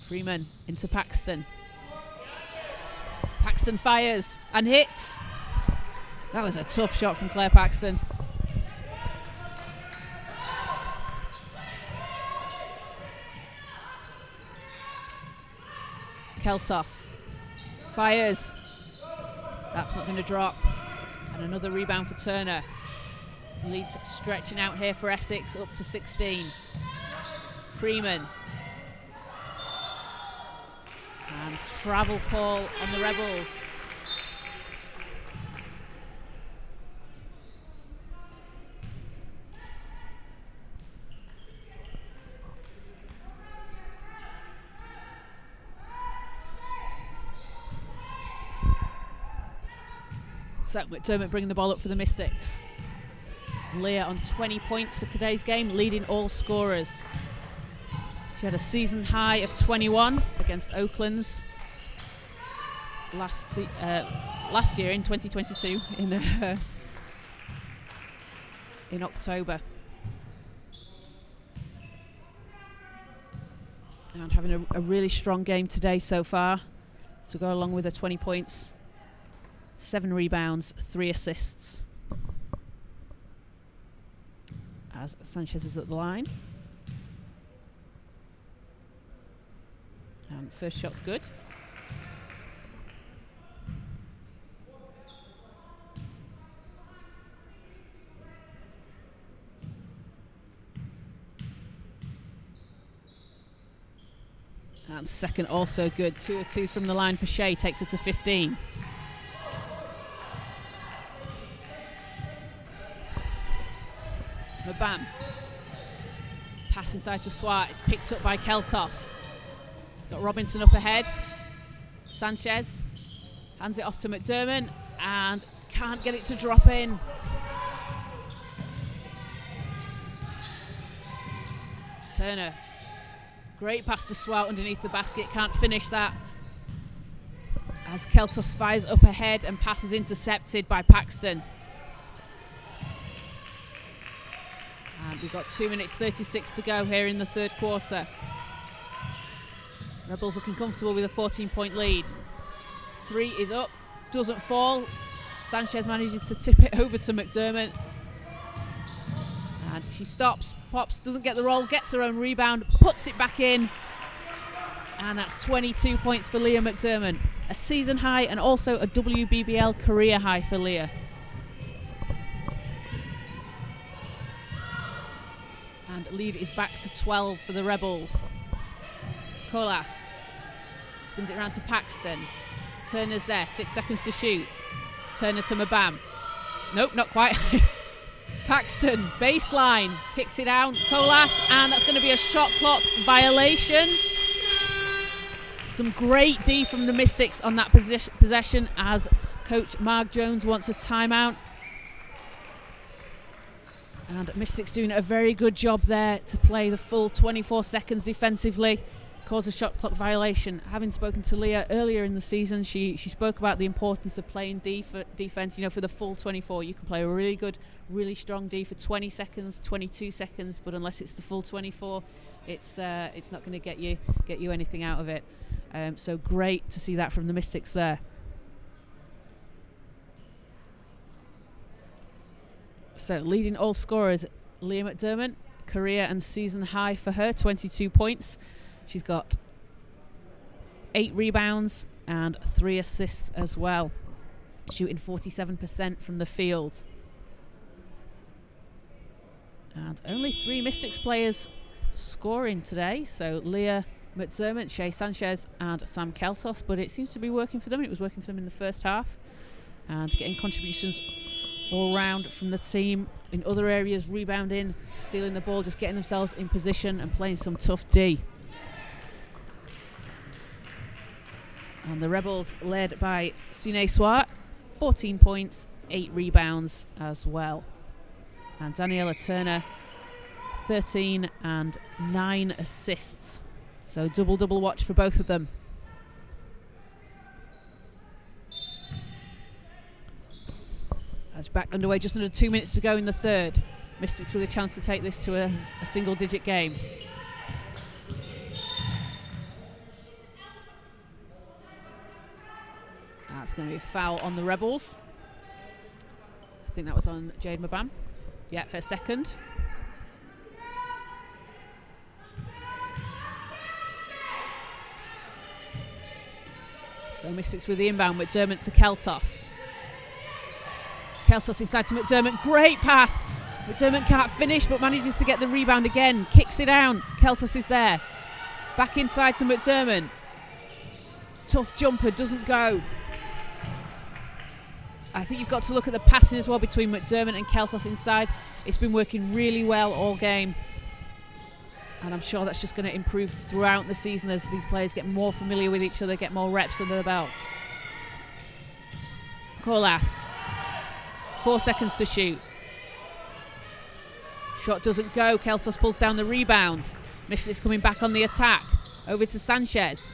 [SPEAKER 1] Freeman into Paxton. Paxton fires and hits. That was a tough shot from Claire Paxton. Keltos fires. That's not going to drop. And another rebound for Turner. Lead's stretching out here for Essex, up to 16. Freeman. And travel call on the Rebels. So McDermott bringing the ball up for the Mystics. Leah on 20 points for today's game, leading all scorers. She had a season high of 21 against Oakland's last year in 2022 in October. And having a really strong game today so far to go along with her 20 points. 7 rebounds, 3 assists. As Sanchez is at the line. And first shot's good. And second also good. 2 of 2 from the line for Shea, takes it to 15. Mabam. Pass inside to Swart. It's picked up by Keltos. Got Robinson up ahead. Sanchez hands it off to McDermott and can't get it to drop in. Turner. Great pass to Swart underneath the basket. Can't finish that. As Keltos fires up ahead and passes intercepted by Paxton. And we've got 2 minutes 36 to go here in the third quarter. Rebels looking comfortable with a 14-point lead. 3 is up, doesn't fall. Sanchez manages to tip it over to McDermott. And she stops, pops, doesn't get the roll, gets her own rebound, puts it back in. And that's 22 points for Leah McDermott. A season high and also a WBBL career high for Leah. And lead is back to 12 for the Rebels. Colas spins it around to Paxton. Turner's there, 6 seconds to shoot. Turner to Mabam. Nope, not quite. Paxton, baseline, kicks it out. Colas, and that's going to be a shot clock violation. Some great D from the Mystics on that possession as Coach Mark Jones wants a timeout. And Mystics doing a very good job there to play the full 24 seconds defensively. Cause a shot clock violation. Having spoken to Leah earlier in the season, she spoke about the importance of playing D for defense. You know, for the full 24, you can play a really good, really strong D for 20 seconds, 22 seconds, but unless it's the full 24, it's not going to get you anything out of it. So great to see that from the Mystics there. So leading all scorers, Leah McDermott, career and season high for her, 22 points. She's got 8 rebounds and 3 assists as well, shooting 47% from the field. And only 3 Mystics players scoring today. So Leah McDermott, Shay Sanchez and Sam Keltos, but it seems to be working for them. It was working for them in the first half, and getting contributions all round from the team in other areas, rebounding, stealing the ball, just getting themselves in position and playing some tough D. And the Rebels led by Sune Swart, 14 points, 8 rebounds as well. And Daniela Turner, 13 and 9 assists. So double watch for both of them. As back underway, just under 2 minutes to go in the third. Mystics with a chance to take this to a single-digit game. That's going to be a foul on the Rebels. I think that was on Jade Mabam. Yeah, her second. So Mystics with the inbound. McDermott to Keltos. Keltos inside to McDermott. Great pass. McDermott can't finish but manages to get the rebound again. Kicks it down. Keltos is there. Back inside to McDermott. Tough jumper, doesn't go. I think you've got to look at the passing as well between McDermott and Keltos inside. It's been working really well all game. And I'm sure that's just going to improve throughout the season as these players get more familiar with each other, get more reps under the belt. Colas. 4 seconds to shoot. Shot doesn't go. Keltos pulls down the rebound. Mystics coming back on the attack. Over to Sanchez.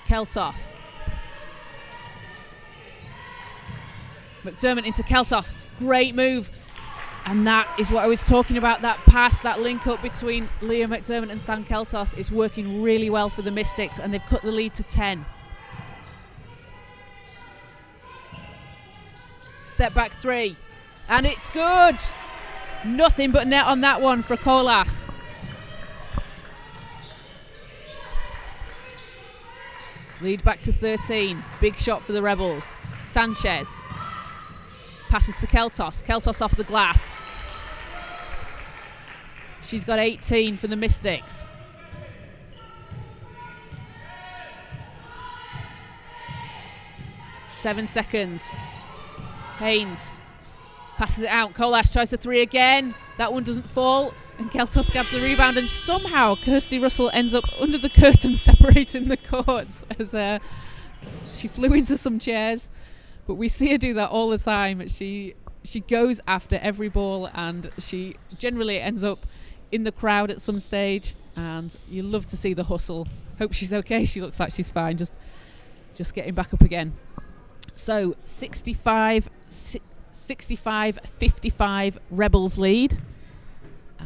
[SPEAKER 1] Keltos. McDermott into Keltos. Great move. And that is what I was talking about, that pass, that link up between Leah McDermott and Sam Keltos is working really well for the Mystics, and they've cut the lead to 10. Step back three. And it's good. Nothing but net on that one for Colas. Lead back to 13. Big shot for the Rebels. Sanchez. Passes to Keltos. Keltos off the glass. She's got 18 for the Mystics. Seven seconds. Haynes passes it out. Colas tries the three again. That one doesn't fall. And Keltos grabs the rebound, and somehow Kirsty Russell ends up under the curtain separating the courts as she flew into some chairs. But we see her do that all the time. She goes after every ball, and she generally ends up in the crowd at some stage, and you love to see the hustle. Hope she's okay. She looks like she's fine, just getting back up again. So 65-55 Rebels lead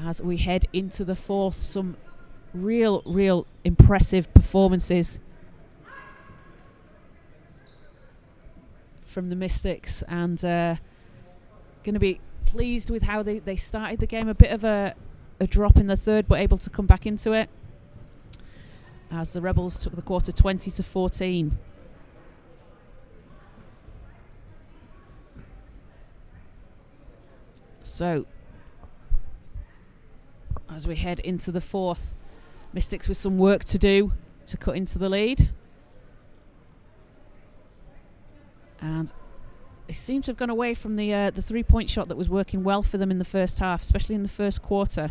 [SPEAKER 1] as we head into the fourth. Some real impressive performances from the Mystics, and going to be pleased with how they started the game. A bit of a drop in the third, but able to come back into it as the Rebels took the quarter 20-14. So as we head into the fourth, Mystics with some work to do to cut into the lead. And they seem to have gone away from the three-point shot that was working well for them in the first half, especially in the first quarter.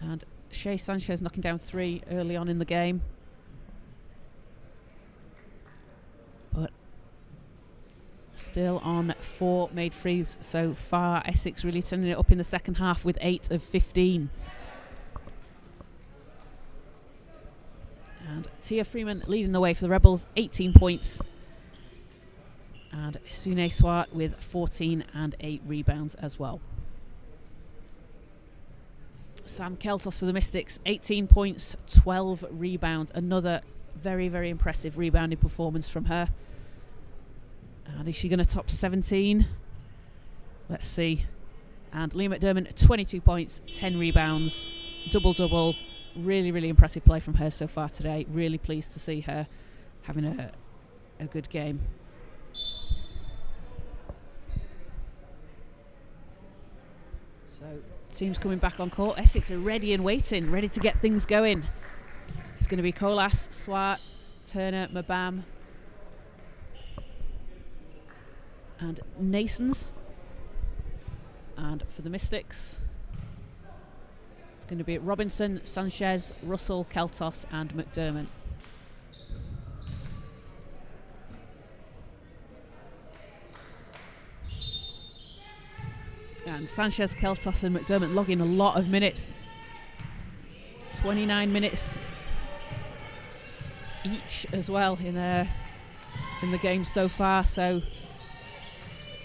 [SPEAKER 1] And Shay Sanchez knocking down three early on in the game. But still on 4 made threes so far. Essex really turning it up in the second half with 8 of 15. And Tia Freeman leading the way for the Rebels, 18 points. And Sune Swart with 14 and 8 rebounds as well. Sam Keltos for the Mystics, 18 points, 12 rebounds. Another very impressive rebounding performance from her. And is she going to top 17? Let's see. And Leah McDermott, 22 points, 10 rebounds, double-double. Really impressive play from her so far today. Really pleased to see her having a good game. So teams coming back on court. Essex are ready and waiting, ready to get things going. It's going to be Colas, Swart, Turner, Mabam and Nasons. And for the Mystics, it's going to be Robinson, Sanchez, Russell, Keltos and McDermott. And Sanchez, Keltos and McDermott logging a lot of minutes. 29 minutes each as well in the game so far. So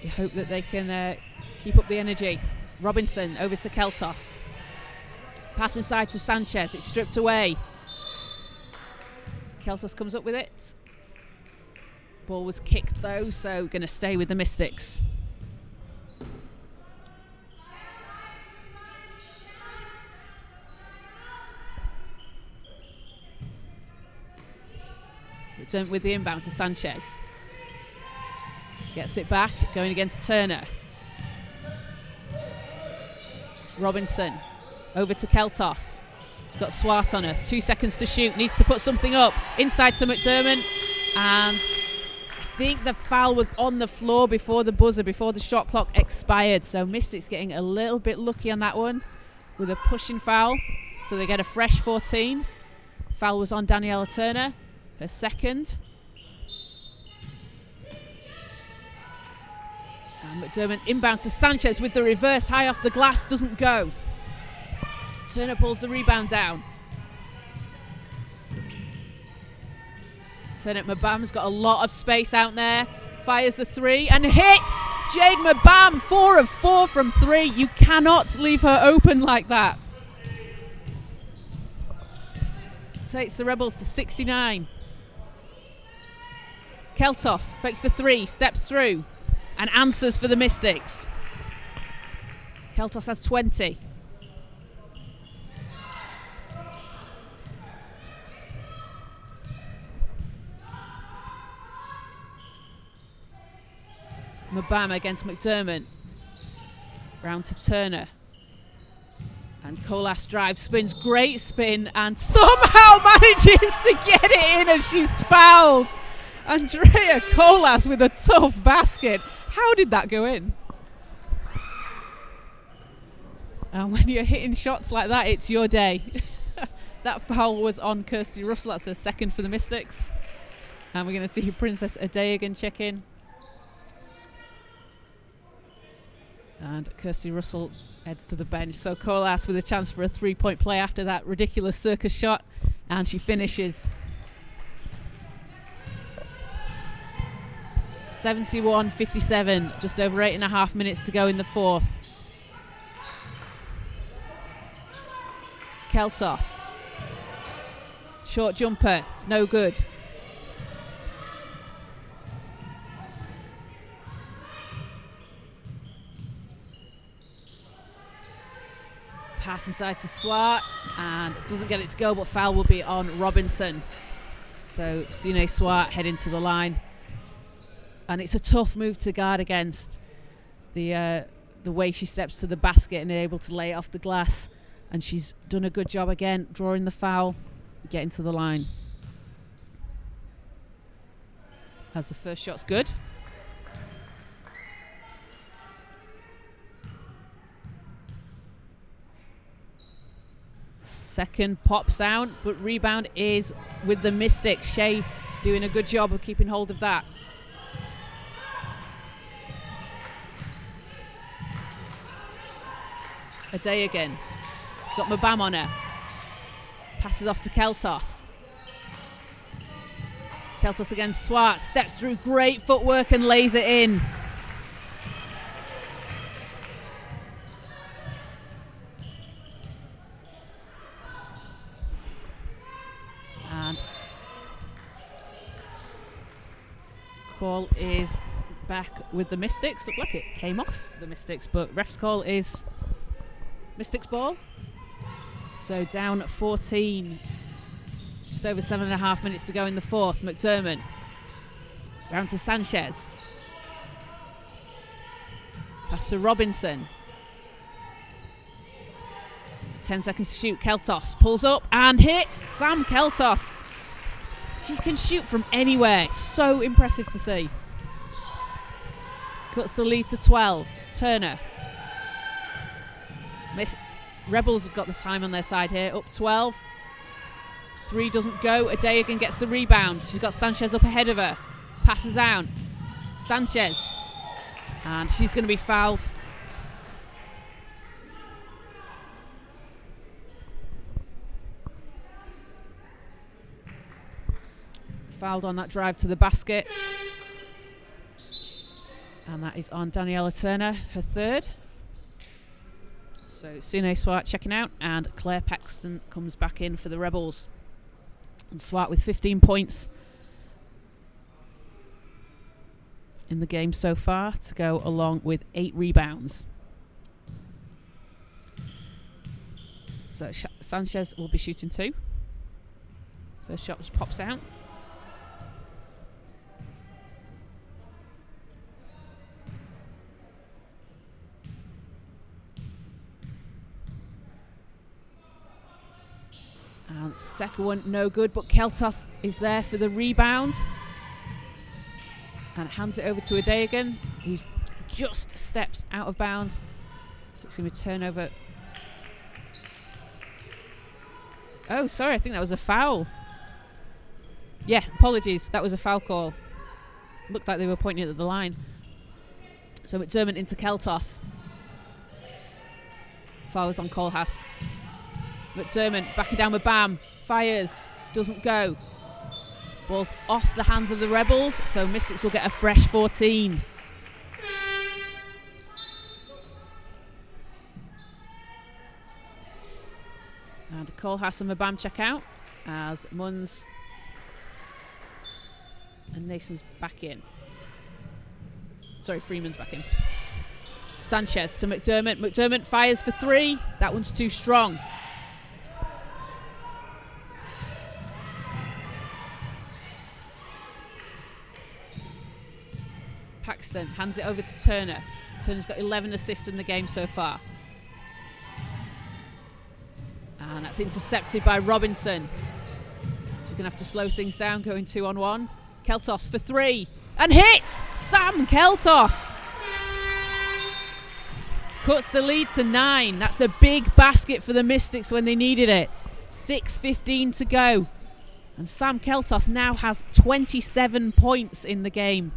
[SPEAKER 1] you hope that they can keep up the energy. Robinson over to Keltos. Pass inside to Sanchez. It's stripped away. Keltos comes up with it. Ball was kicked though, so going to stay with the Mystics. With the inbound to Sanchez. Gets it back, going against Turner. Robinson over to Keltos. She's got Swart on her. 2 seconds to shoot. Needs to put something up. Inside to McDermott. And I think the foul was on the floor before the buzzer, before the shot clock expired. So Mystics getting a little bit lucky on that one with a pushing foul. So they get a fresh 14. Foul was on Daniela Turner. Her second. And McDermott inbounds to Sanchez with the reverse high off the glass, doesn't go. Turner pulls the rebound down. Turner Mabam's got a lot of space out there. Fires the three and hits! Jade Mabam, 4 of 4 from 3. You cannot leave her open like that. Takes the Rebels to 69. Keltos fakes the 3, steps through and answers for the Mystics. Keltos has 20. Mabam against McDermott. Round to Turner. And Colas drive, spins, great spin, and somehow manages to get it in as she's fouled. Andrea Colas with a tough basket. How did that go in? And when you're hitting shots like that, it's your day. That foul was on Kirsty Russell. That's her second for the Mystics. And we're going to see Princess Adeyagan check in. And Kirsty Russell heads to the bench. So Colas with a chance for a 3-point play after that ridiculous circus shot. And she finishes. 71-57, just over 8.5 minutes to go in the fourth. Keltos. Short jumper, it's no good. Pass inside to Swart, and it doesn't get it to go, but foul will be on Robinson. So Sune Swart heading to the line. And it's a tough move to guard against, the way she steps to the basket and able to lay it off the glass. And she's done a good job again, drawing the foul, getting to the line. As the first shot's good. Second pops out, but rebound is with the Mystics. Shea doing a good job of keeping hold of that. Adeyagan. She's got Mabam on her. Passes off to Keltos. Keltos against Swart. Steps through, great footwork and lays it in. And call is back with the Mystics. Looked like it came off the Mystics, but ref's call is Mystics ball. So down 14. Just over 7.5 minutes to go in the fourth. McDermott. Round to Sanchez. Pass to Robinson. 10 seconds to shoot. Keltos pulls up and hits. Sam Keltos. She can shoot from anywhere. It's so impressive to see. Cuts the lead to 12. Turner. Rebels have got the time on their side here. Up 12. 3 doesn't go. Adeogun gets the rebound. She's got Sanchez up ahead of her. Passes out. Sanchez. And she's going to be fouled. Fouled on that drive to the basket. And that is on Daniela Turner, her third. So Sune Swart checking out, and Claire Paxton comes back in for the Rebels. And Swart with 15 points in the game so far, to go along with 8 rebounds. So Sanchez will be shooting 2. First shot pops out. And second one, no good, but Keltos is there for the rebound. And hands it over to Adeogun, who just steps out of bounds. So it's going to be turnover. Oh, sorry, I think that was a foul. Yeah, apologies, that was a foul call. Looked like they were pointing it at the line. So McDermott into Keltos. Foul was on Kohlhaas. McDermott backing down with Bam. Fires. Doesn't go. Ball's off the hands of the Rebels, so Mystics will get a fresh 14. And Kohlhaas and Mabam check out as Munns and Nason's back in. Sorry, Freeman's back in. Sanchez to McDermott. McDermott fires for 3. That one's too strong. Paxton hands it over to Turner. Turner's got 11 assists in the game so far. And that's intercepted by Robinson. She's going to have to slow things down, going 2-on-1. Keltos for 3. And hits! Sam Keltos! Cuts the lead to 9. That's a big basket for the Mystics when they needed it. 6:15 to go. And Sam Keltos now has 27 points in the game.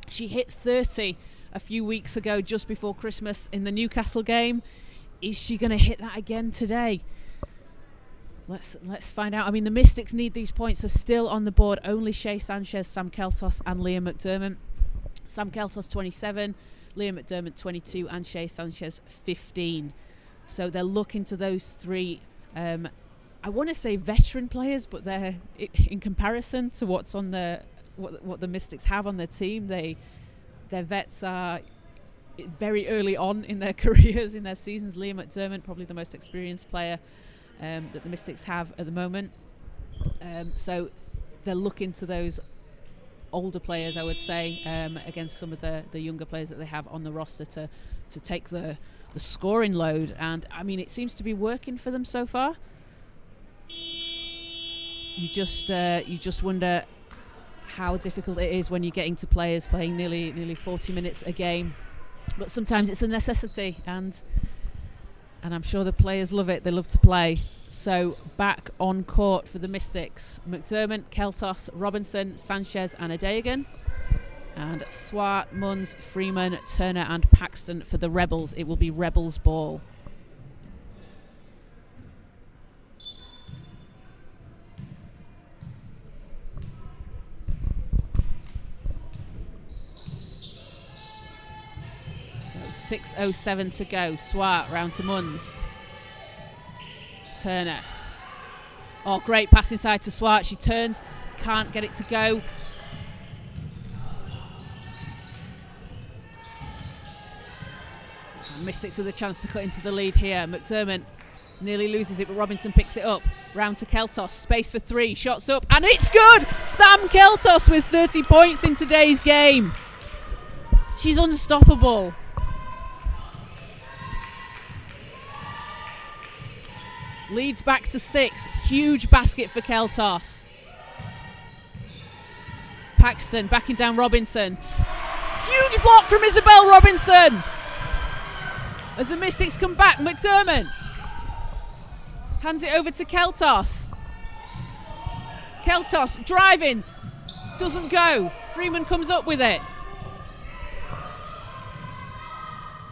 [SPEAKER 1] She hit 30 a few weeks ago, just before Christmas in the Newcastle game. Is she going to hit that again today? Let's find out. I mean, the Mystics need these points. They're still on the board. Only Shea Sanchez, Sam Keltos and Leah McDermott. Sam Keltos 27, Leah McDermott 22, and Shea Sanchez 15. So they're looking to those 3. I want to say veteran players, but they're in comparison to what's on the what the Mystics have on their team. Their vets are very early on in their careers, in their seasons. Leah McDermott, probably the most experienced player that the Mystics have at the moment. So they're looking to those older players, I would say, against some of the younger players that they have on the roster to take the scoring load. And I mean, it seems to be working for them so far. You just wonder how difficult it is when you're getting to players playing nearly 40 minutes a game. But sometimes it's a necessity, and I'm sure the players love it. They love to play. So back on court for the Mystics: McDermott, Keltos, Robinson, Sanchez and Adeogun. And Swart, Munns, Freeman, Turner and Paxton for the Rebels. It will be Rebels ball. So 6:07 to go. Swart round to Munns. Turner. Oh, great pass inside to Swart. She turns, can't get it to go. And Mystics with a chance to cut into the lead here. McDermott nearly loses it, but Robinson picks it up. Round to Keltos. Space for 3. Shots up, and it's good! Sam Keltos with 30 points in today's game. She's unstoppable. Leads back to 6. Huge basket for Keltos. Paxton backing down Robinson. Huge block from Isabel Robinson. As the Mystics come back, McDermott hands it over to Keltos. Keltos driving. Doesn't go. Freeman comes up with it.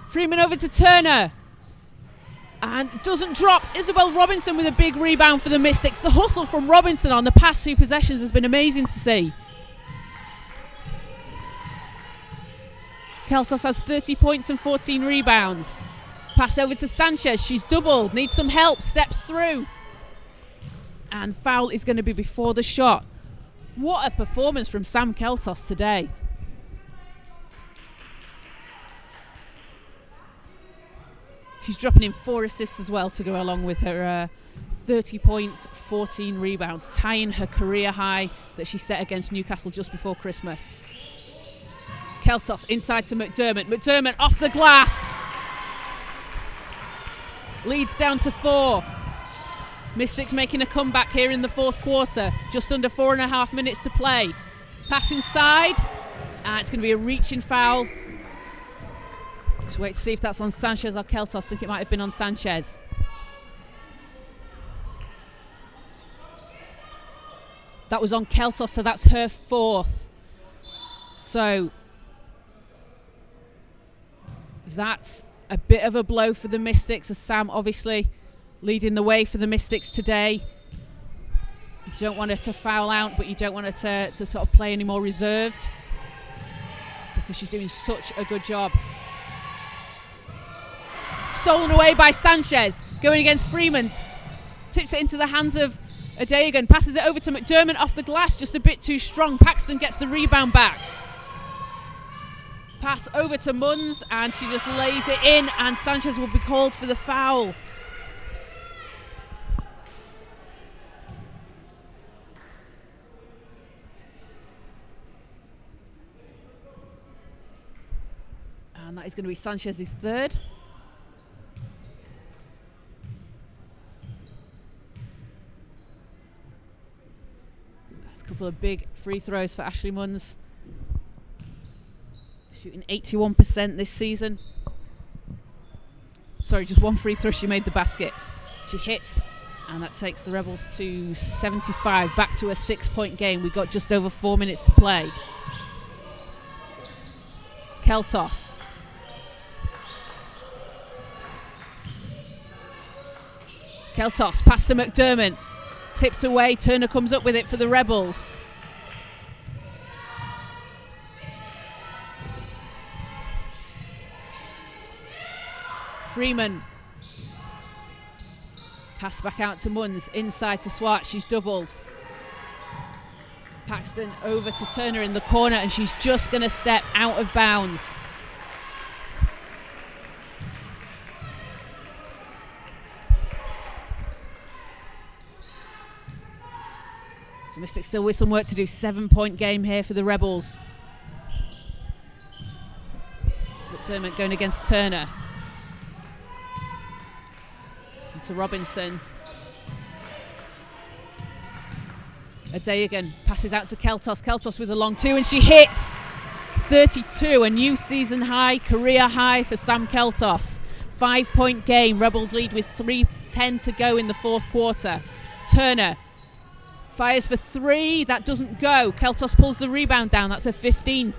[SPEAKER 1] Freeman over to Turner. And doesn't drop. Isabel Robinson with a big rebound for the Mystics. The hustle from Robinson on the past 2 possessions has been amazing to see. Keltos has 30 points and 14 rebounds. Pass over to Sanchez. She's doubled. Needs some help. Steps through. And foul is going to be before the shot. What a performance from Sam Keltos today. She's dropping in 4 assists as well to go along with her 30 points, 14 rebounds, tying her career high that she set against Newcastle just before Christmas. Keltos inside to McDermott. McDermott off the glass. Leads down to 4. Mystics making a comeback here in the 4th quarter. Just under 4.5 minutes to play. Pass inside. It's going to be a reaching foul. Just wait to see if that's on Sanchez or Keltos. I think it might have been on Sanchez. That was on Keltos, so that's her 4th. So that's a bit of a blow for the Mystics, as Sam obviously leading the way for the Mystics today. You don't want her to foul out, but you don't want her to sort of play any more reserved, because she's doing such a good job. Stolen away by Sanchez, going against Freeman. Tips it into the hands of Adeogun, passes it over to McDermott off the glass, just a bit too strong. Paxton gets the rebound back. Pass over to Munns, and she just lays it in, and Sanchez will be called for the foul. And that is going to be Sanchez's 3rd. That's a couple of big free throws for Ashley Munns. Shooting 81% this season. Sorry, just 1 free throw. She made the basket. She hits, and that takes the Rebels to 75. Back to a 6-point game. We've got just over 4 minutes to play. Keltos. Keltos, pass to McDermott. Tipped away. Turner comes up with it for the Rebels. Freeman. Pass back out to Munns. Inside to Swart. She's doubled. Paxton over to Turner in the corner, and she's just going to step out of bounds. So Mystics still with some work to do. 7-point game here for the Rebels. McDermott going against Turner. To Robinson. Adeogun passes out to Keltos. Keltos with a long 2, and she hits. 32, a new season high, career high for Sam Keltos. 5-point game. Rebels lead with 3:10 to go in the 4th quarter. Turner fires for 3. That doesn't go. Keltos pulls the rebound down. That's a 15th.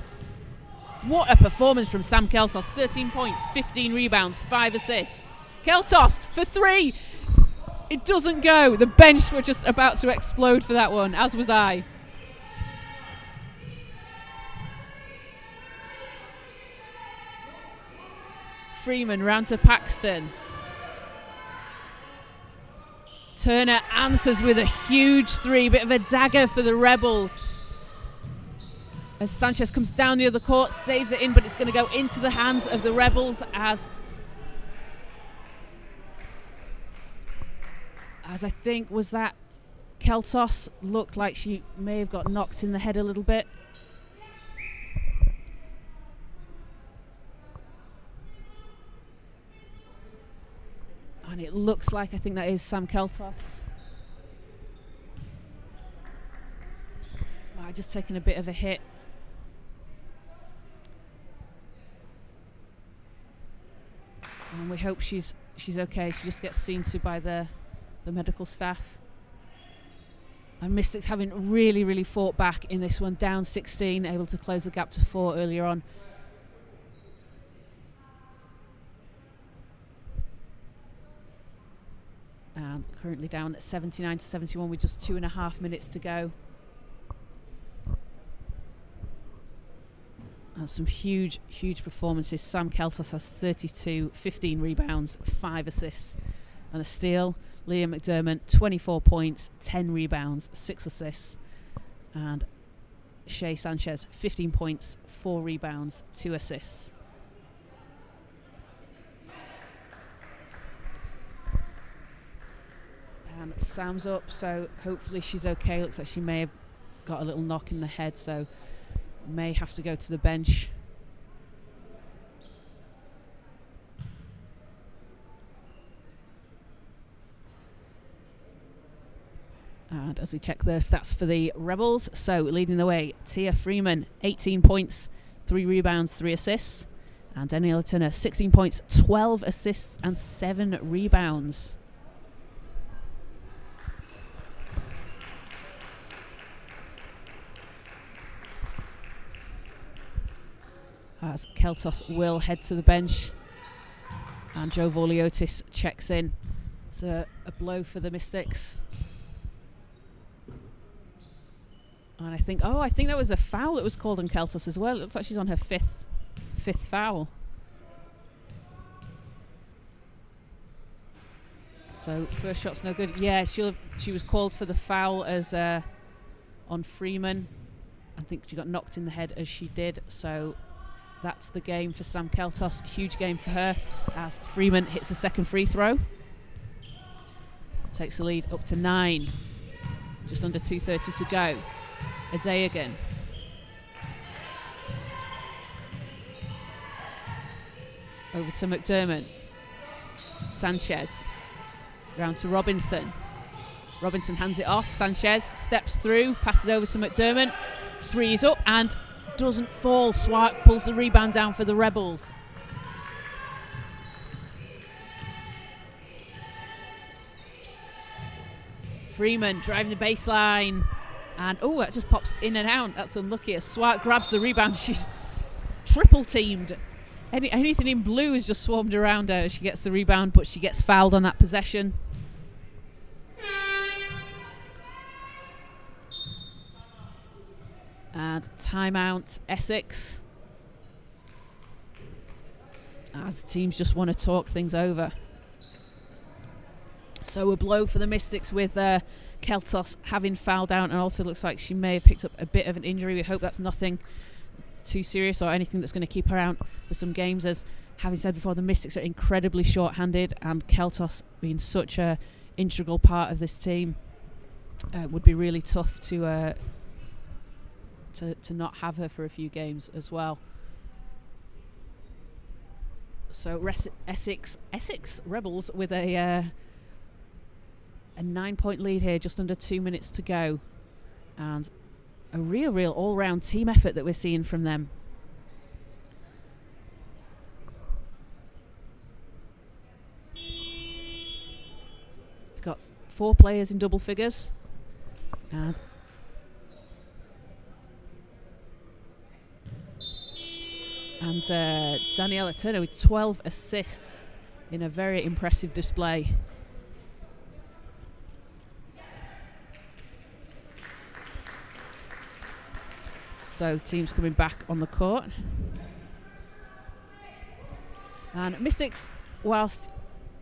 [SPEAKER 1] What a performance from Sam Keltos. 13 points, 15 rebounds, 5 assists. Keltos for 3. It doesn't go. The bench were just about to explode for that one, as was I. Freeman round to Paxton. Turner answers with a huge 3. Bit of a dagger for the Rebels. As Sanchez comes down the other court, saves it in, but it's going to go into the hands of the Rebels as I think, was that Keltos looked like she may have got knocked in the head a little bit. And it It looks like, I think that is Sam Keltos. Just taking a bit of a hit. And we hope she's okay. She just gets seen to by the medical staff. And Mystics having really fought back in this one, down 16, able to close the gap to 4 earlier on. And currently down at 79-71 with just 2.5 minutes to go. And some huge performances. Sam Keltos has 32, 15 rebounds, 5 assists and a steal. Leah McDermott, 24 points, 10 rebounds, 6 assists. And Shay Sanchez, 15 points, 4 rebounds, 2 assists. And Sam's up, so hopefully she's okay. Looks like she may have got a little knock in the head, so may have to go to the bench. And as we check the stats for the Rebels, so leading the way, Tia Freeman, 18 points, 3 rebounds, 3 assists. And Daniela Turner, 16 points, 12 assists and 7 rebounds. As Keltos will head to the bench. And Joe Vorliotis checks in. It's a blow for the Mystics. And I think that was a foul that was called on Keltos as well. It looks like she's on her fifth foul. So first shot's no good. Yeah, she was called for the foul as on Freeman. I think she got knocked in the head as she did. So that's the game for Sam Keltos. Huge game for her as Freeman hits a second free throw. Takes the lead up to 9. Just under 2:30 to go. Adeyagan. Over to McDermott. Sanchez. Round to Robinson. Robinson hands it off. Sanchez steps through, passes over to McDermott. 3 is up and doesn't fall. Swart pulls the rebound down for the Rebels. Freeman driving the baseline. And that just pops in and out. That's unlucky. As Swart grabs the rebound, she's triple teamed. Anything in blue has just swarmed around her. She gets the rebound, but she gets fouled on that possession. And timeout, Essex. As teams just want to talk things over. So a blow for the Mystics with Keltos having fouled out, and also looks like she may have picked up a bit of an injury. We hope that's nothing too serious or anything that's going to keep her out for some games. As having said before, the Mystics are incredibly short-handed, and Keltos being such a integral part of this team would be really tough to not have her for a few games as well. So Essex Rebels with a 9-point lead here, just under 2 minutes to go, and a real all-round team effort that we're seeing from them. They've got 4 players in double figures, and Daniela Turner with 12 assists in a very impressive display. So teams coming back on the court. And Mystics, whilst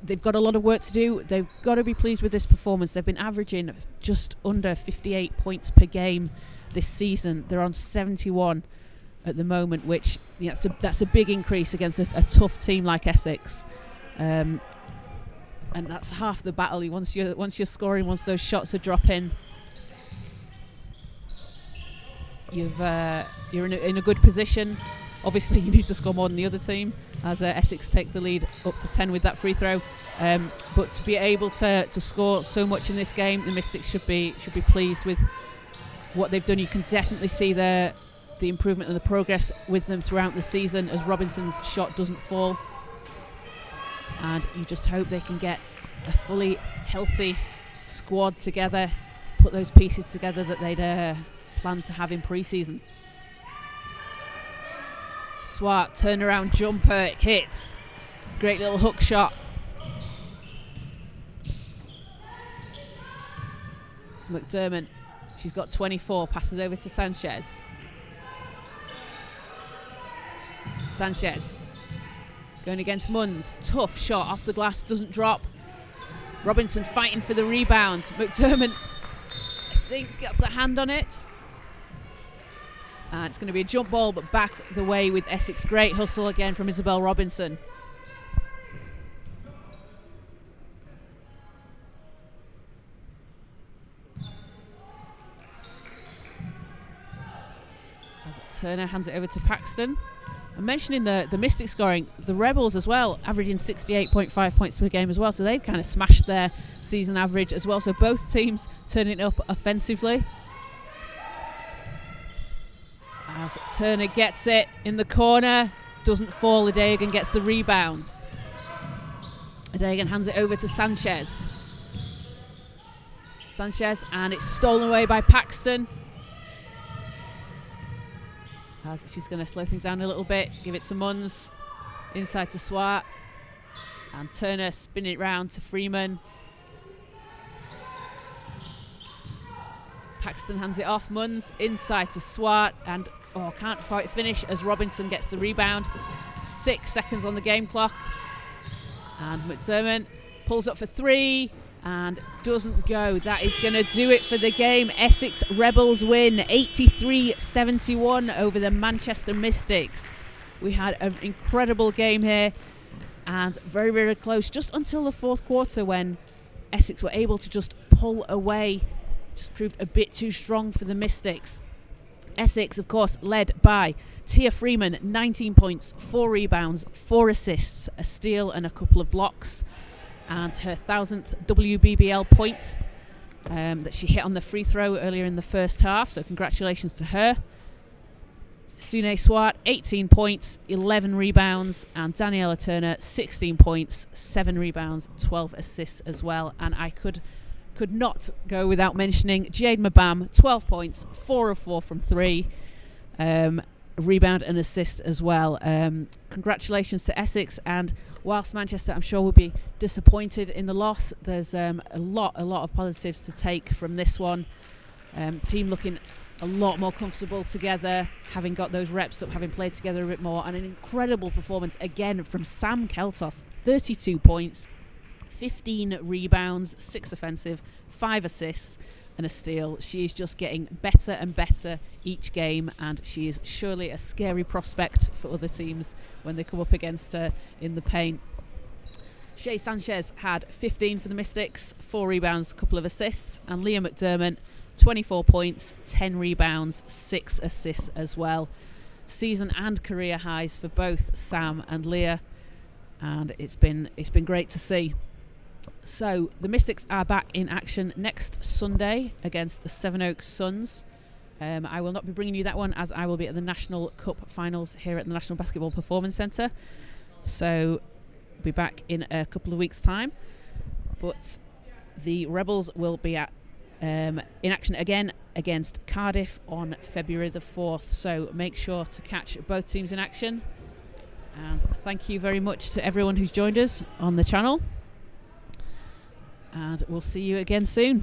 [SPEAKER 1] they've got a lot of work to do, they've got to be pleased with this performance. They've been averaging just under 58 points per game this season. They're on 71 at the moment, which that's a big increase against a tough team like Essex. And that's half the battle. Once you're scoring, once those shots are dropping, you're in a good position. Obviously, you need to score more than the other team, as Essex take the lead up to 10 with that free throw. But to be able to score so much in this game, the Mystics should be pleased with what they've done. You can definitely see the improvement and the progress with them throughout the season as Robinson's shot doesn't fall. And you just hope they can get a fully healthy squad together, put those pieces together that they'd planned to have in pre-season. Swart, turnaround jumper, hits. Great little hook shot. It's McDermott. She's got 24, passes over to Sanchez. Sanchez going against Munns. Tough shot off the glass, doesn't drop. Robinson fighting for the rebound. McDermott, I think, gets a hand on it. It's going to be a jump ball, but back the way with Essex. Great hustle again from Isabel Robinson. As Turner hands it over to Paxton. I'm mentioning the Mystics scoring, the Rebels as well, averaging 68.5 points per game as well. So they've kind of smashed their season average as well. So both teams turning up offensively. As Turner gets it in the corner, doesn't fall. Adeogun gets the rebound. Adeogun hands it over to Sanchez. Sanchez, and it's stolen away by Paxton. As she's going to slow things down a little bit, give it to Munns, inside to Swart, and Turner spinning it round to Freeman. Paxton hands it off, Munns inside to Swart, and can't quite finish as Robinson gets the rebound. 6 seconds on the game clock, and McDermott pulls up for 3 and doesn't go. That is going to do it for the game. Essex Rebels win 83-71 over the Manchester Mystics. We had an incredible game here and very, very close just until the fourth quarter when Essex were able to just pull away. Just proved a bit too strong for the Mystics. Essex, of course, led by Tia Freeman, 19 points, 4 rebounds, 4 assists, a steal and a couple of blocks. And her 1000th WBBL point that she hit on the free throw earlier in the first half. So congratulations to her. Sune Swart, 18 points, 11 rebounds. And Daniela Turner, 16 points, 7 rebounds, 12 assists as well. And I could not go without mentioning Jade Mabam, 12 points, 4 of 4 from 3. Rebound and assist as well. Congratulations to Essex, and whilst Manchester I'm sure will be disappointed in the loss, there's a lot of positives to take from this one. Team looking a lot more comfortable together, having got those reps up, having played together a bit more, and an incredible performance again from Sam Keltos, 32 points, 15 rebounds, 6 offensive, 5 assists and a steal. She is just getting better and better each game, and she is surely a scary prospect for other teams when they come up against her in the paint. Shay Sanchez had 15 for the Mystics, 4 rebounds, a couple of assists, and Leah McDermott, 24 points, 10 rebounds, 6 assists as well. Season and career highs for both Sam and Leah, and it's been great to see. So the Mystics are back in action next Sunday against the Sevenoaks Suns. I will not be bringing you that one, as I will be at the National Cup Finals here at the National Basketball Performance Centre. So I'll be back in a couple of weeks' time. But the Rebels will be in action again against Cardiff on February the 4th. So make sure to catch both teams in action. And thank you very much to everyone who's joined us on the channel. And we'll see you again soon.